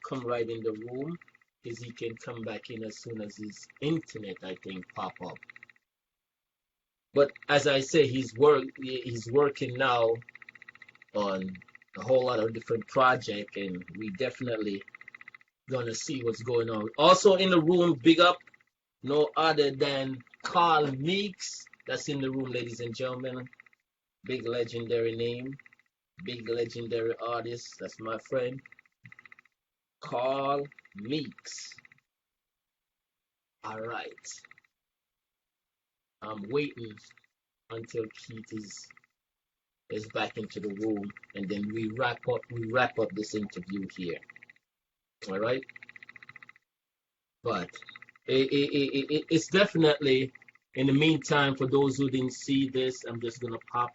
come right in the room because he can come back in as soon as his internet I think pop up. But as I say, he's working now on a whole lot of different projects, and we definitely gonna see what's going on. Also in the room, big up no other than Carl Meeks. That's in the room, ladies and gentlemen. Big legendary name, big legendary artist. That's my friend, Carl Meeks. All right. I'm waiting until Keith is back into the room, and then we wrap up this interview here. All right. But it's definitely, in the meantime, for those who didn't see this, I'm just gonna pop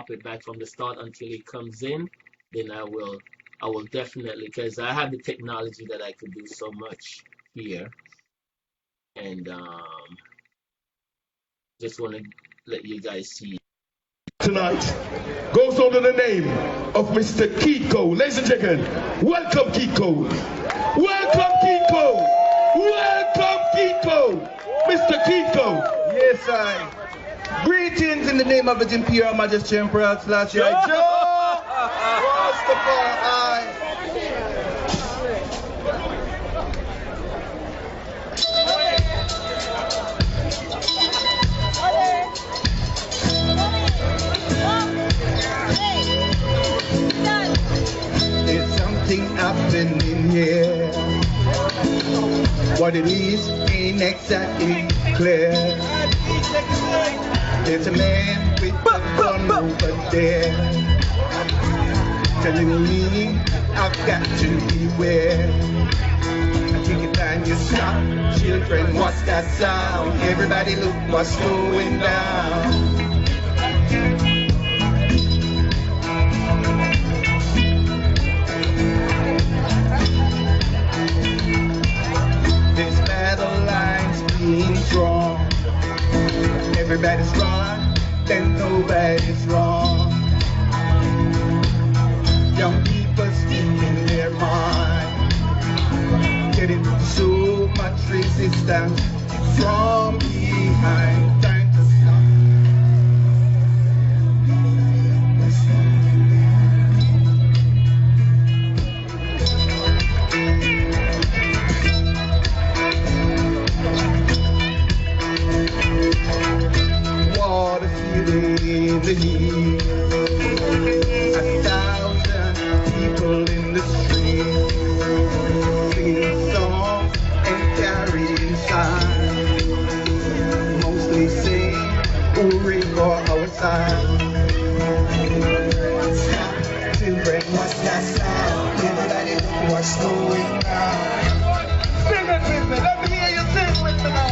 it back from the start until it comes in. Then I will definitely, because I have the technology that I could do so much here, and just want to let you guys see. Tonight goes under the name of Mr. Kiko. Ladies and gentlemen, welcome Kiko. Welcome Kiko. Welcome Kiko. Mr. Kiko. Yes, I. Greetings in the name of His Imperial Majesty Emperor Selassie I. Rastafari. There's something happening here. What it is ain't exactly clear. There's a man with a gun over there telling me I've got to beware. Take it and you stop. Children, what's that sound? Everybody look what's going down. This battle line's being drawn. Everybody's wrong, then nobody's wrong. Young people speaking their mind, getting so much resistance from behind. Time to stop. Water feeling the heat. 1,000 people in the street, singing songs and carrying signs, mostly saying hooray for our side. Children, what's that sound? Everybody look what's going on. Sing it with me, let me hear you sing with me now.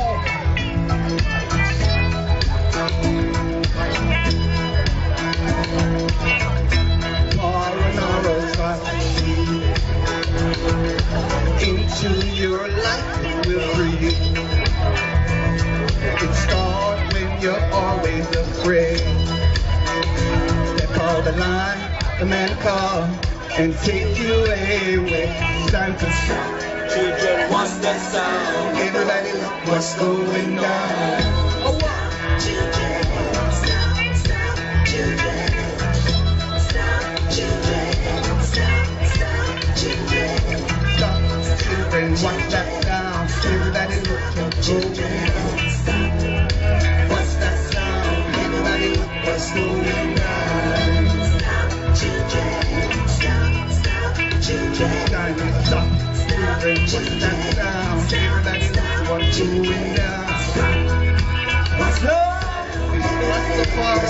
Into your life will breathe. It starts when you're always afraid. Step on the line, the man come and take you away. It's time to stop. Children, what's that sound? Everybody look what's going down. Children, stop, stop, children. Stop, children. Stop, stop, children. Stop, children, watch that sound. Everybody look what's going down. What's that sound? Everybody look what's going down. Stop, children. Stop, stop, children. Time to stop. Children, what's that sound? Everybody look what's going down. What's up? What's the fire?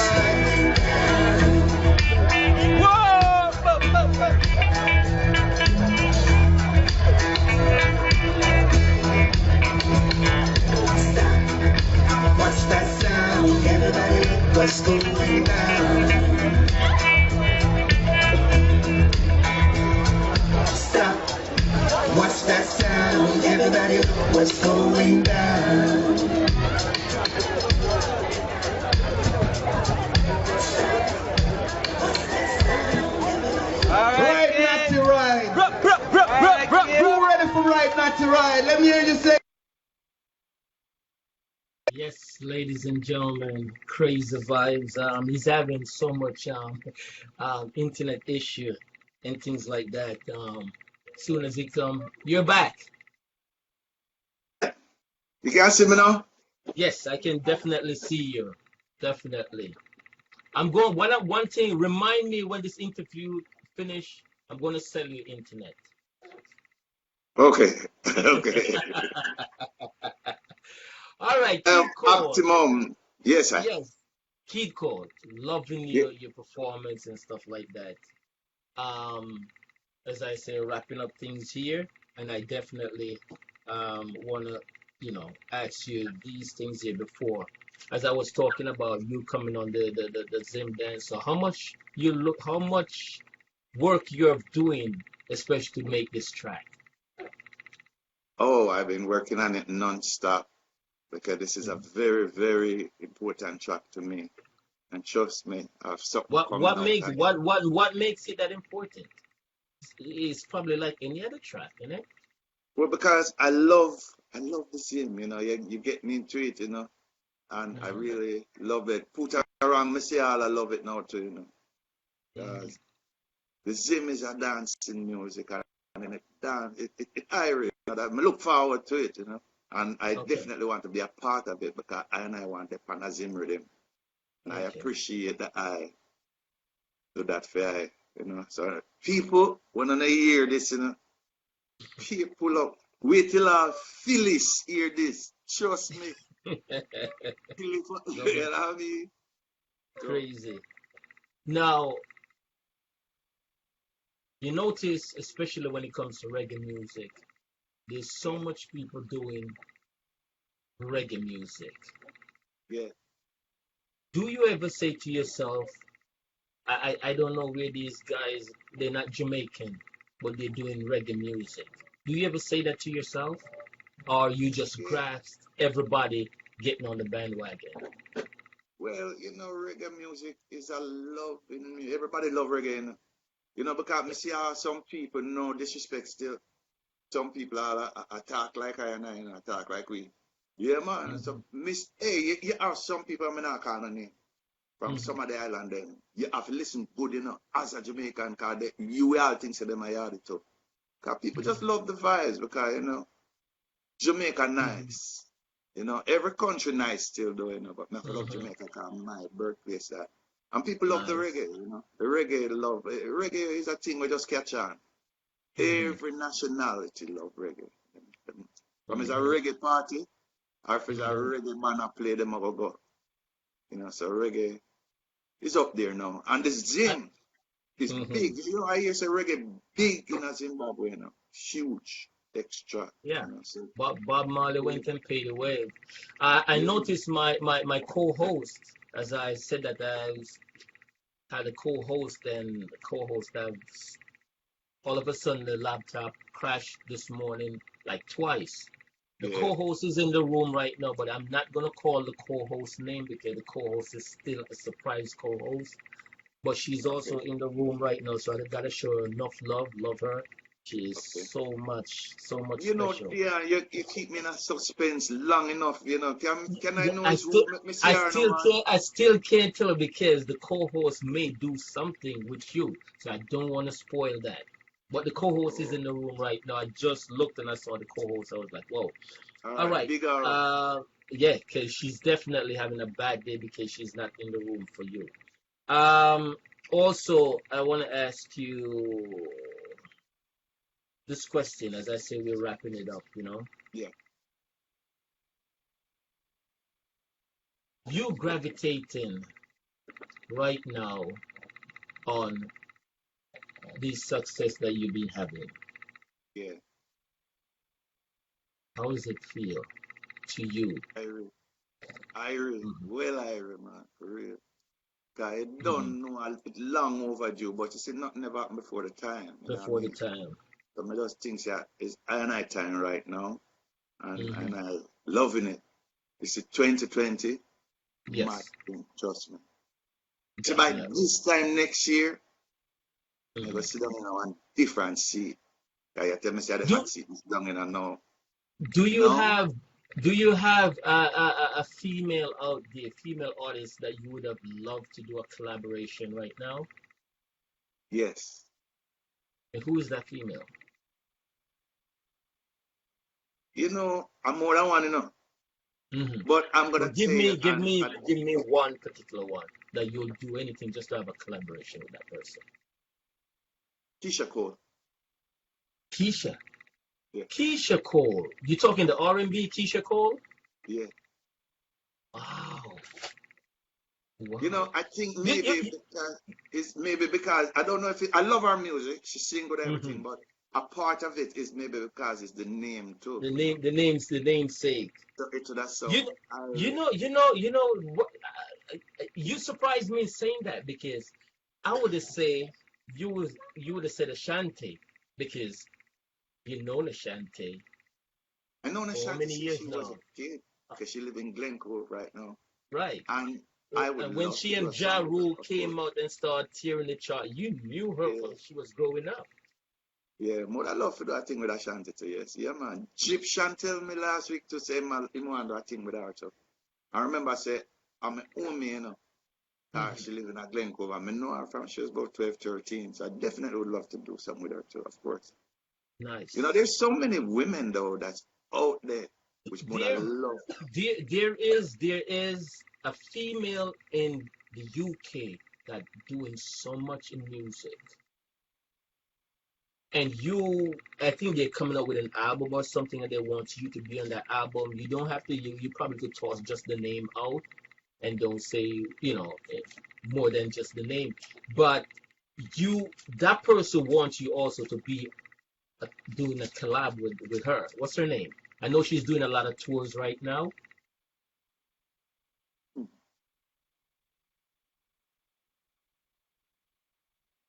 What's that sound? Everybody look what's going down. Stop. What's that sound? Everybody look what's going down. Right, not to ride. Who ready for right, not to ride? Let me hear you say. Yes, ladies and gentlemen, crazy vibes. He's having so much internet issue and things like that. Soon as he come, you're back. You can see me now? Yes, I can definitely see you. Definitely. I'm going. One thing. Remind me when this interview finish. I'm going to sell you internet. Okay. Okay. All right, Kid Code. Optimum. Yes, sir. Yes, Kid Code. Loving your performance and stuff like that. As I say, wrapping up things here, and I definitely wanna, ask you these things here before. As I was talking about you coming on the Zim dance, so how much work you're doing, especially to make this track? Oh, I've been working on it non-stop because this is a very, very important track to me. And trust me, I've something coming What out makes on it. what makes it that important? It's probably like any other track, isn't it? Well, because I love the Zim, you get me into it, and I really love it. Put around me say all I love it now too, Because the Zim is a dancing music and it Irish. I look forward to it, And I definitely want to be a part of it because I want a pan a Zim rhythm. And I appreciate that I do that for I, So people, when they hear this, people up. Wait till Phyllis hear this. Trust me. You know what I mean? Crazy. Now, you notice, especially when it comes to reggae music, There's so Yeah, much people doing reggae music. yeah. Do you ever say to yourself, I don't know where these guys, they're not Jamaican, but they're doing reggae music. Do you ever say that to yourself? Or you just Yeah. grasp everybody getting on the bandwagon? Well, reggae music is a love in me. Everybody love reggae, because me see how some people, no disrespect still, some people are talk like I and I, talk like we. Yeah, man. So, Hmm. hey, you have some people, I'm not calling name, from Hmm. some of the island, then you have to listen good, as a Jamaican, because you will all think to them, I heard it too. Because people just Hmm. love the vibes, because, Jamaica Hmm. nice. Every country nice still though, but me I love Hmm. Jamaica because my birthplace that. And people love the Nice. reggae, The reggae love reggae is a thing we just catch on. Hmm. Every nationality love reggae. From it's a Hmm. reggae party, or if it's a Hmm. reggae band I play them I go. So reggae is up there now. And the Zim is Hmm. big. I hear say reggae big in Zimbabwe, Huge, extra, Yeah. So Bob Marley yeah, went and paid the wave. I yeah, noticed my co-host, as I said that had a co-host, and the co-host have all of a sudden the laptop crashed this morning like twice. The yeah. co-host is in the room right now, but I'm not gonna call the co-host name because the co-host is still a surprise co-host. But she's Okay, also in the room right now, so I gotta show her enough love. Love her. She is okay. so much special. Yeah, you keep me in a suspense long enough, Can I Yeah, know his room? Let me see her now, man. I still can't tell because the co-host may do something with you, so I don't want to spoil that. But the co-host is Oh, in the room right now. I just looked and I saw the co-host. I was like, whoa. all All right, right. big her up. Yeah, because she's definitely having a bad day because she's not in the room for you. Also, I want to ask you this question as I say we're wrapping it up. Yeah, You gravitating right now on this success that you've been having. yeah. How does it feel to you? Irie, Irie, Mhm. well, Irie, man, for real. Cause I Mhm. don't know, it's long overdue, but you see, nothing never happened before the time, you know what I Before the mean? time. So I just think that it's I and I time right now, and Hmm. I loving it. It's 2020, mad Yes, thing, trust me. So by definitely. this time next year, I go Hmm. sit down in a one different seat. Yeah, you tell me say the Do hot seat is down in a now. do You you know? have do you have a female out there, female artist that you would have loved to do a collaboration right now? Yes. And who is that female? I'm more than one, Hmm. But I'm gonna But give tell you, me give me give me one particular one that you'll do anything just to have a collaboration with that person. Tisha Cole. Keisha. Yeah, Keisha Cole. You talking the R&B Keisha Cole? yeah. Wow. Wow. I think You, you, maybe because I don't know if I love her music. She sing good mhm. everything, but a part of it is maybe because it's the name too. The namesake. So it's that You, so what? You surprised me saying that because I would have say you would have said Ashanti because you know Ashanti I know for how Nashanti many since years she was a now, kid because she live in Glencoe right now. right? And I would And when love to she do and a Ja song with her, Rule of came course. out and started tearing the chart, you knew her Yeah. from she was growing up. Yeah, more I love to do a thing with Ashanti too, yes. Yeah, man. Gyptian tell me last week to say man, he want to do a thing with her too. I remember I said, I'm an own me, Hmm. she live in a Glencoe. I know her from she was about 12, 13. So I definitely would love to do something with her too, of course. Nice. There's so many women though that's out there which more I There, love. there is a female in the UK that doing so much in music. And I think they're coming up with an album or something, and they want you to be on that album. You don't have to. You probably could toss just the name out and don't say more than just the name. But that person wants you also to be doing a collab with her. What's her name? I know she's doing a lot of tours right now.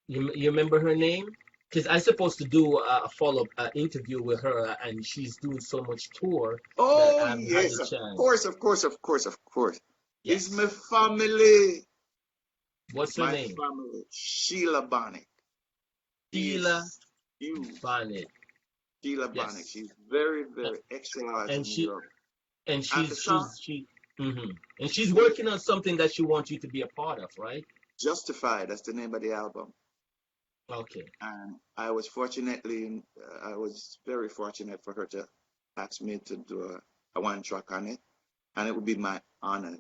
You remember her name? Because I'm supposed to do a follow-up interview with her, and she's doing so much tour that Oh I haven't had yes, the of chance. course, of course, of course, of course. It's Yes. my family. What's her My name? family. Sheila Bonnet. She Sheila is huge. Bonnet. Sheila Bonnet. Yes. She's very, A- very extra large And in she Europe. and And the she's song, she's she and she's working on something that she wants you to be a part of, right? Justified, that's the name of the album. Okay. And I was very fortunate for her to ask me to do a one track on it. And it would be my honor.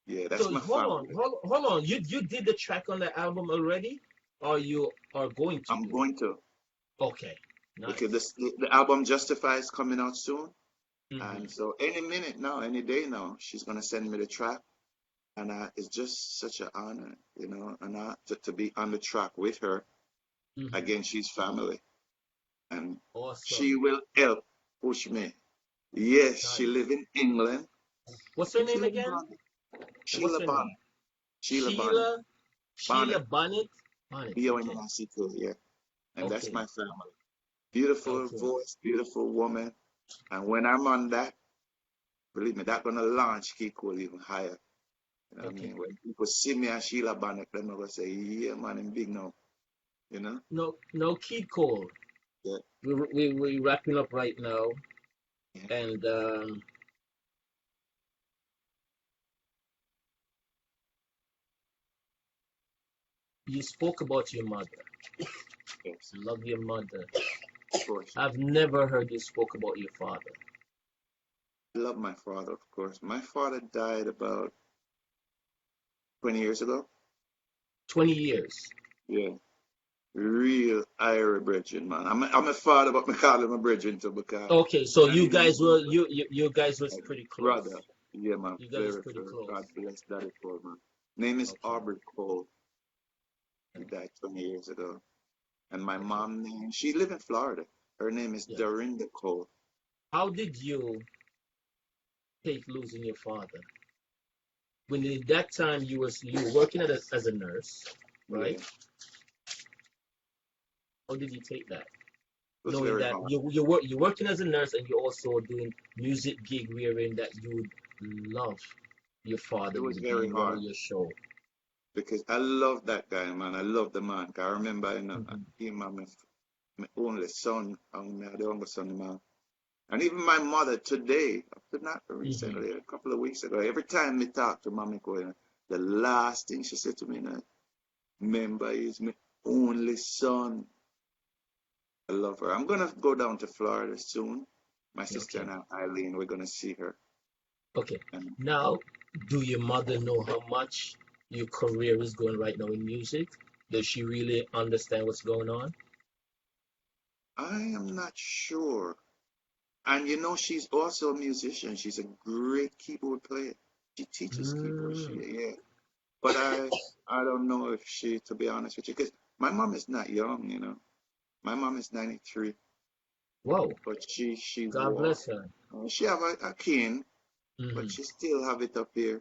Yeah, that's So my family. hold on. You did the track on the album already, or you are going to I'm do it? going to, Okay. because Nice. the album Justify is coming out soon. Hmm. And so any minute now, any day now, she's going to send me the track. And it's just such an honor, and to be on the track with her. Hmm. Again, she's family. And she Awesome. will help push me. Yes, she Nice. live in England. What's her She name live in again? London. What's Sheila her name? Bonnet. Sheila Bonnet. Sheila Sheila Bonnet. Bonnet. Bonnet. Okay. Bonnet, yeah. And that's Okay. my family. Beautiful Okay. voice, beautiful woman. And when I'm on that, believe me, that's gonna launch Kiko even higher. You know what I Okay. mean? When people see me as Sheila Bonnet, they're gonna say, yeah, man, I'm big now. You know? No, Kid Cole. Yeah. We wrapping up right now, Yeah. and you spoke about your mother. Yes. Love your mother. Of course. I've never heard you spoke about your father. I love my father, of course. My father died about 20 years ago. 20 years. Yeah. Real Irish brethren, man. I'm a father, but I call him a brethren too because Okay, so I mean, you guys was like pretty close. brother. Yeah, man. You guys was Very, pretty very. close. God bless Daddy Cole, man. Name is Okay. Aubrey Cole. He died 20 years ago. And my Okay. mom name, she live in Florida. Her name is Yeah. Dorinda Cole. How did you take losing your father? When in that time you were working as a nurse, right? Yeah. How did you take that? It was Knowing very that hard. you're working as a nurse and you're also doing music gig wherein that you would love your father It was would very be one of hard your show. because I love that guy, man. I love the man. 'Cause I remember, Hmm. him and my only son, and my the younger son, man. And even my mother today, up to not Hmm. recently, a couple of weeks ago, every time me talk to mommy, the last thing she said to me, remember, is my only son. I love her. I'm gonna go down to Florida soon. My sister Okay. and Eileen, we're gonna see her. Okay. And Now, do your mother know how much your career is going right now in music? Does she really understand what's going on? I am not sure. And she's also a musician. She's a great keyboard player. She teaches keyboard. Mm, Yeah. But I don't know if she, to be honest with you, because my mom is not young. My mom is 93, wow. but she God walk. bless her. She have a cane, but Hmm. she still have it up here.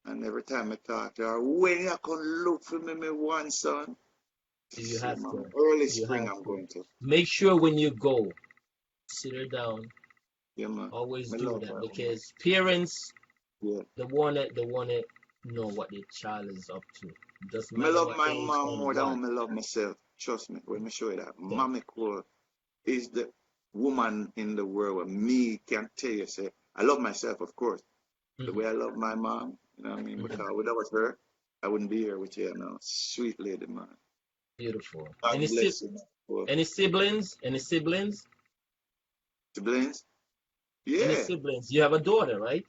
And every time I talk to her, when you can look for me, my one son. You See, have mama, to. early You spring have I'm to. going to. Make sure when you go, sit her down. Yeah, man. Always I do love that that woman. because parents, Yeah. they wanna know what their child is up to. Doesn't I matter love what my age mom and more than what. I love myself. Trust me, when I show you that. Yeah. Mommy Cole is the woman in the world where me can tell you, say, I love myself, of course. The Hmm. way I love my mom, you know what I mean? Hmm. Because without her, I wouldn't be here with you now. Sweet lady, man. Beautiful. God bless you, man. For Any siblings? Any siblings? siblings? Any Yeah, siblings? You have a daughter, right?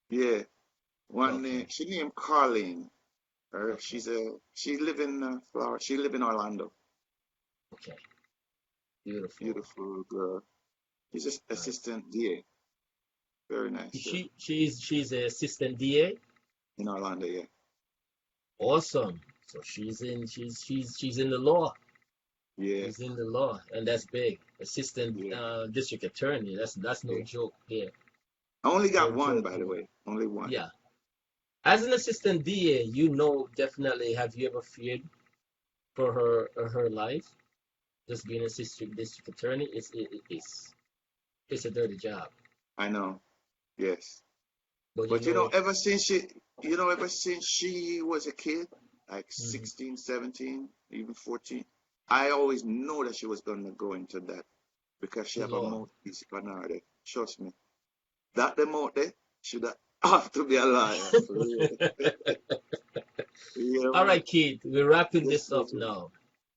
yeah. One Okay. name, she named Carlene. Okay. She live in Florida. She live in Orlando. Okay. Beautiful. Beautiful girl. She's just Nice. assistant DA. Very nice girl. She's an assistant DA. In Orlando, yeah. Awesome. So she's in the law. Yeah, He's in the law, and that's big. Assistant yeah. district attorney. That's no Yeah. joke here. I only No got one, joke by the here. way. Only one. Yeah. As an assistant DA, you know definitely. Have you ever feared for her life? Just being a district attorney it's a dirty job. I know. Yes. But you But know. ever since she was a kid, like Mhm. 16, 17, even 14, I always know that she was going to go into that because she The have a law. mouthpiece for her there. Trust me. That them out there should have to be a liar. For real. Yeah, All man. right, Keith, we're wrapping Yes, this up yes, now.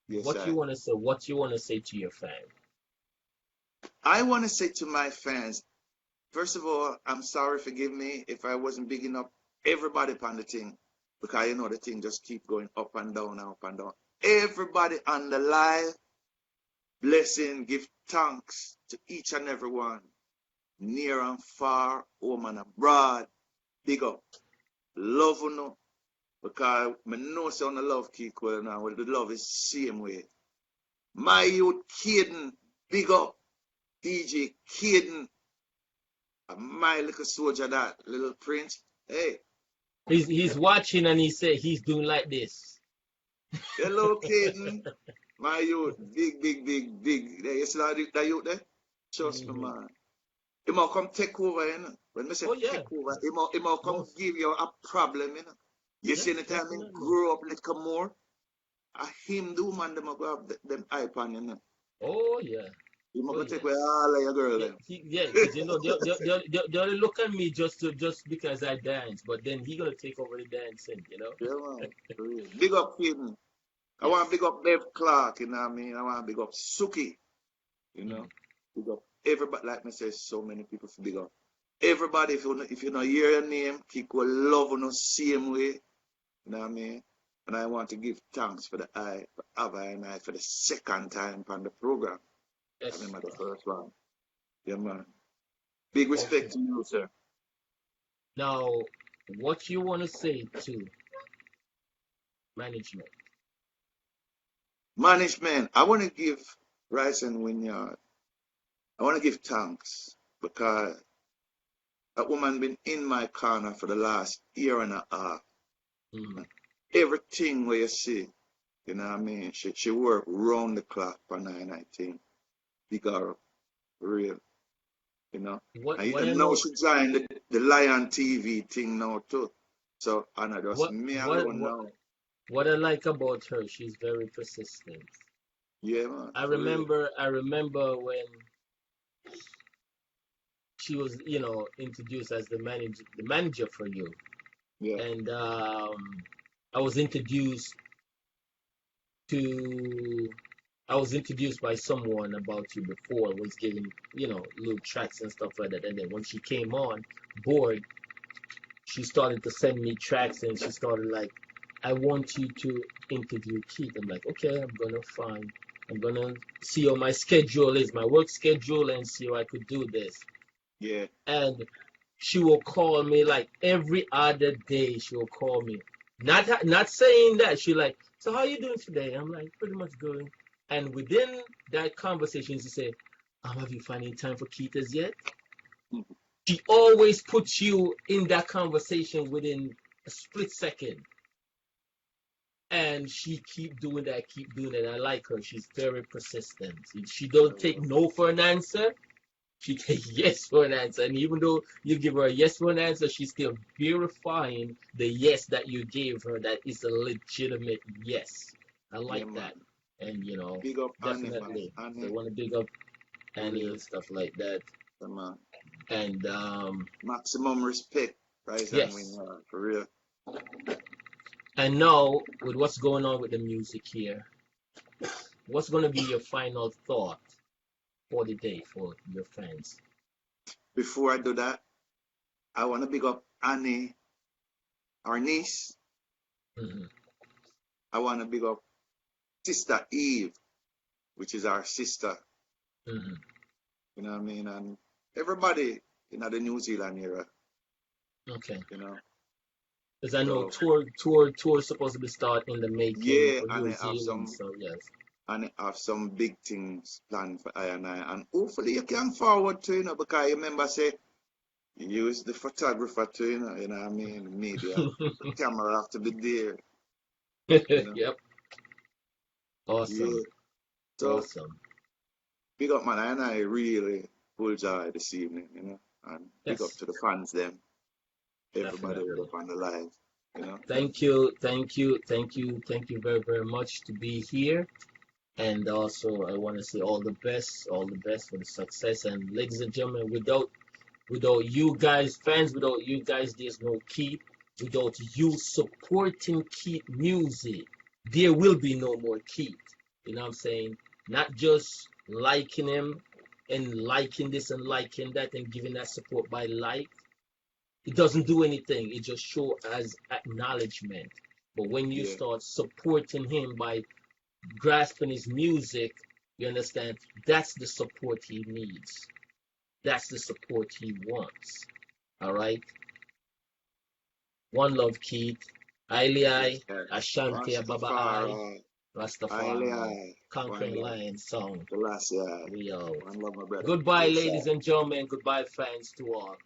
yes, What you want to say? What you want to say to your fan? I want to say to my fans, first of all, I'm sorry, forgive me if I wasn't big enough everybody upon the thing, because you know the thing just keep going up and down and up and down. Everybody on the live, blessing, give thanks to each and every one, near and far, home and abroad. Big up, love you know, because I know some love keep well now. Well, the love is same way. My youth Caden, big up, DJ Caden, my little soldier, that little prince. Hey, He's watching and he said he's doing like this. hello, Caden. My youth, big, big, big, big. There, you see that youth there? Trust me, Hmm. man. He might come take over, you know. When I say Oh yeah, take over, he might come most give you a problem, you know. You see, yes, anytime he definitely. grow up little more, I him do, man, them a go have them hype on, you know. Oh yeah, You might oh go take away yes. all of your girl, Yeah, them. yeah, because you know they only look at me just because I dance, but then he gonna take over the dancing, you know? Yeah, man. For real. Big up, Caden. I want to Yes. big up Bev Clark, you know what I mean? I want to big up Suki, you know. Mhm. Big up everybody, like me say, so many people to big up. Everybody, if you not hear your name, keep going love on the same way, you know what I mean? And I want to give thanks for Ava and I for the second time on the program. I Yes. remember the first one. Yeah, man. Big Okay. respect to you, sir. Now, what you want to say to management? Management, I want to give Rice and Wynyard, I want to give thanks because that woman been in my corner for the last year and a half. Mhm. Everything where you see, you know what I mean? She work round the clock for 919. Big her up, real, you know. What I And now know, she joined the Lion TV thing now too. So, and I just what me what alone what now. what I like about her, she's very persistent. Yeah, man, I for real. remember I remember when she was, introduced as the manager for you, Yeah, and I was introduced to I was introduced by someone about you before, was giving, little tracks and stuff like that. And then when she came on board, she started to send me tracks and she started like, I want you to interview Keith. I'm like, okay, I'm gonna see how my schedule is, my work schedule, and see how I could do this. yeah, And she will call me like every other day. She will call me, not saying that. She like, so how you doing today? I'm like, pretty much good. And within that conversation, she said, have you found any time for Keithers yet? She always puts you in that conversation within a split second. And she keep doing that. I like her. She's very persistent. She don't take no for an answer. She takes yes for an answer. And even though you give her a yes for an answer, she's still verifying the yes that you gave her, that is a legitimate yes. I yeah, like man. that. And Big up Annie, man. definitely they Annie, want to big up for Annie real. and stuff like that. Yeah, man. And Maximum respect, Rise and yes. Win, for real. And now with what's going on with the music here, what's gonna be your final thought for the day for your fans? Before I do that, I want to big up Annie, our niece. Hmm. I want to big up Sister Eve, which is our sister. Hmm. You know what I mean? And everybody in the New Zealand era, Okay. you know. Because I know So tour is supposed to be start in the making yeah, for and New I have Zealand. some So yes. and have some big things planned for I and I. And hopefully you can forward to, because you remember say you use the photographer to, you know what I mean, media. The camera have to be there, you know. Yep. Awesome. Yeah. So Awesome. big up man, I and I really full joy this evening, And big up Yes. to the fans them, everybody Definitely. up on the live, Thank you. Thank you. Thank you. Thank you very, very much to be here. And also, I want to say all the best for the success. And ladies and gentlemen, without you guys, fans, without you guys, there's no Keith. Without you supporting Keith music, there will be no more Keith. You know what I'm saying? Not just liking him and liking this and liking that and giving that support by like. It doesn't do anything. It just shows as acknowledgement. But when you Yeah. start supporting him by grasping his music, you understand? That's the support he needs. That's the support he wants. All right? One love, Keith. Ailey, Yeah. Ashanti, Babai, Rastafari, Rastafari, one Conquering love, Lion song. the last year, We out. one love my brother. Goodbye, Yes, ladies and gentlemen. Goodbye, fans, to all.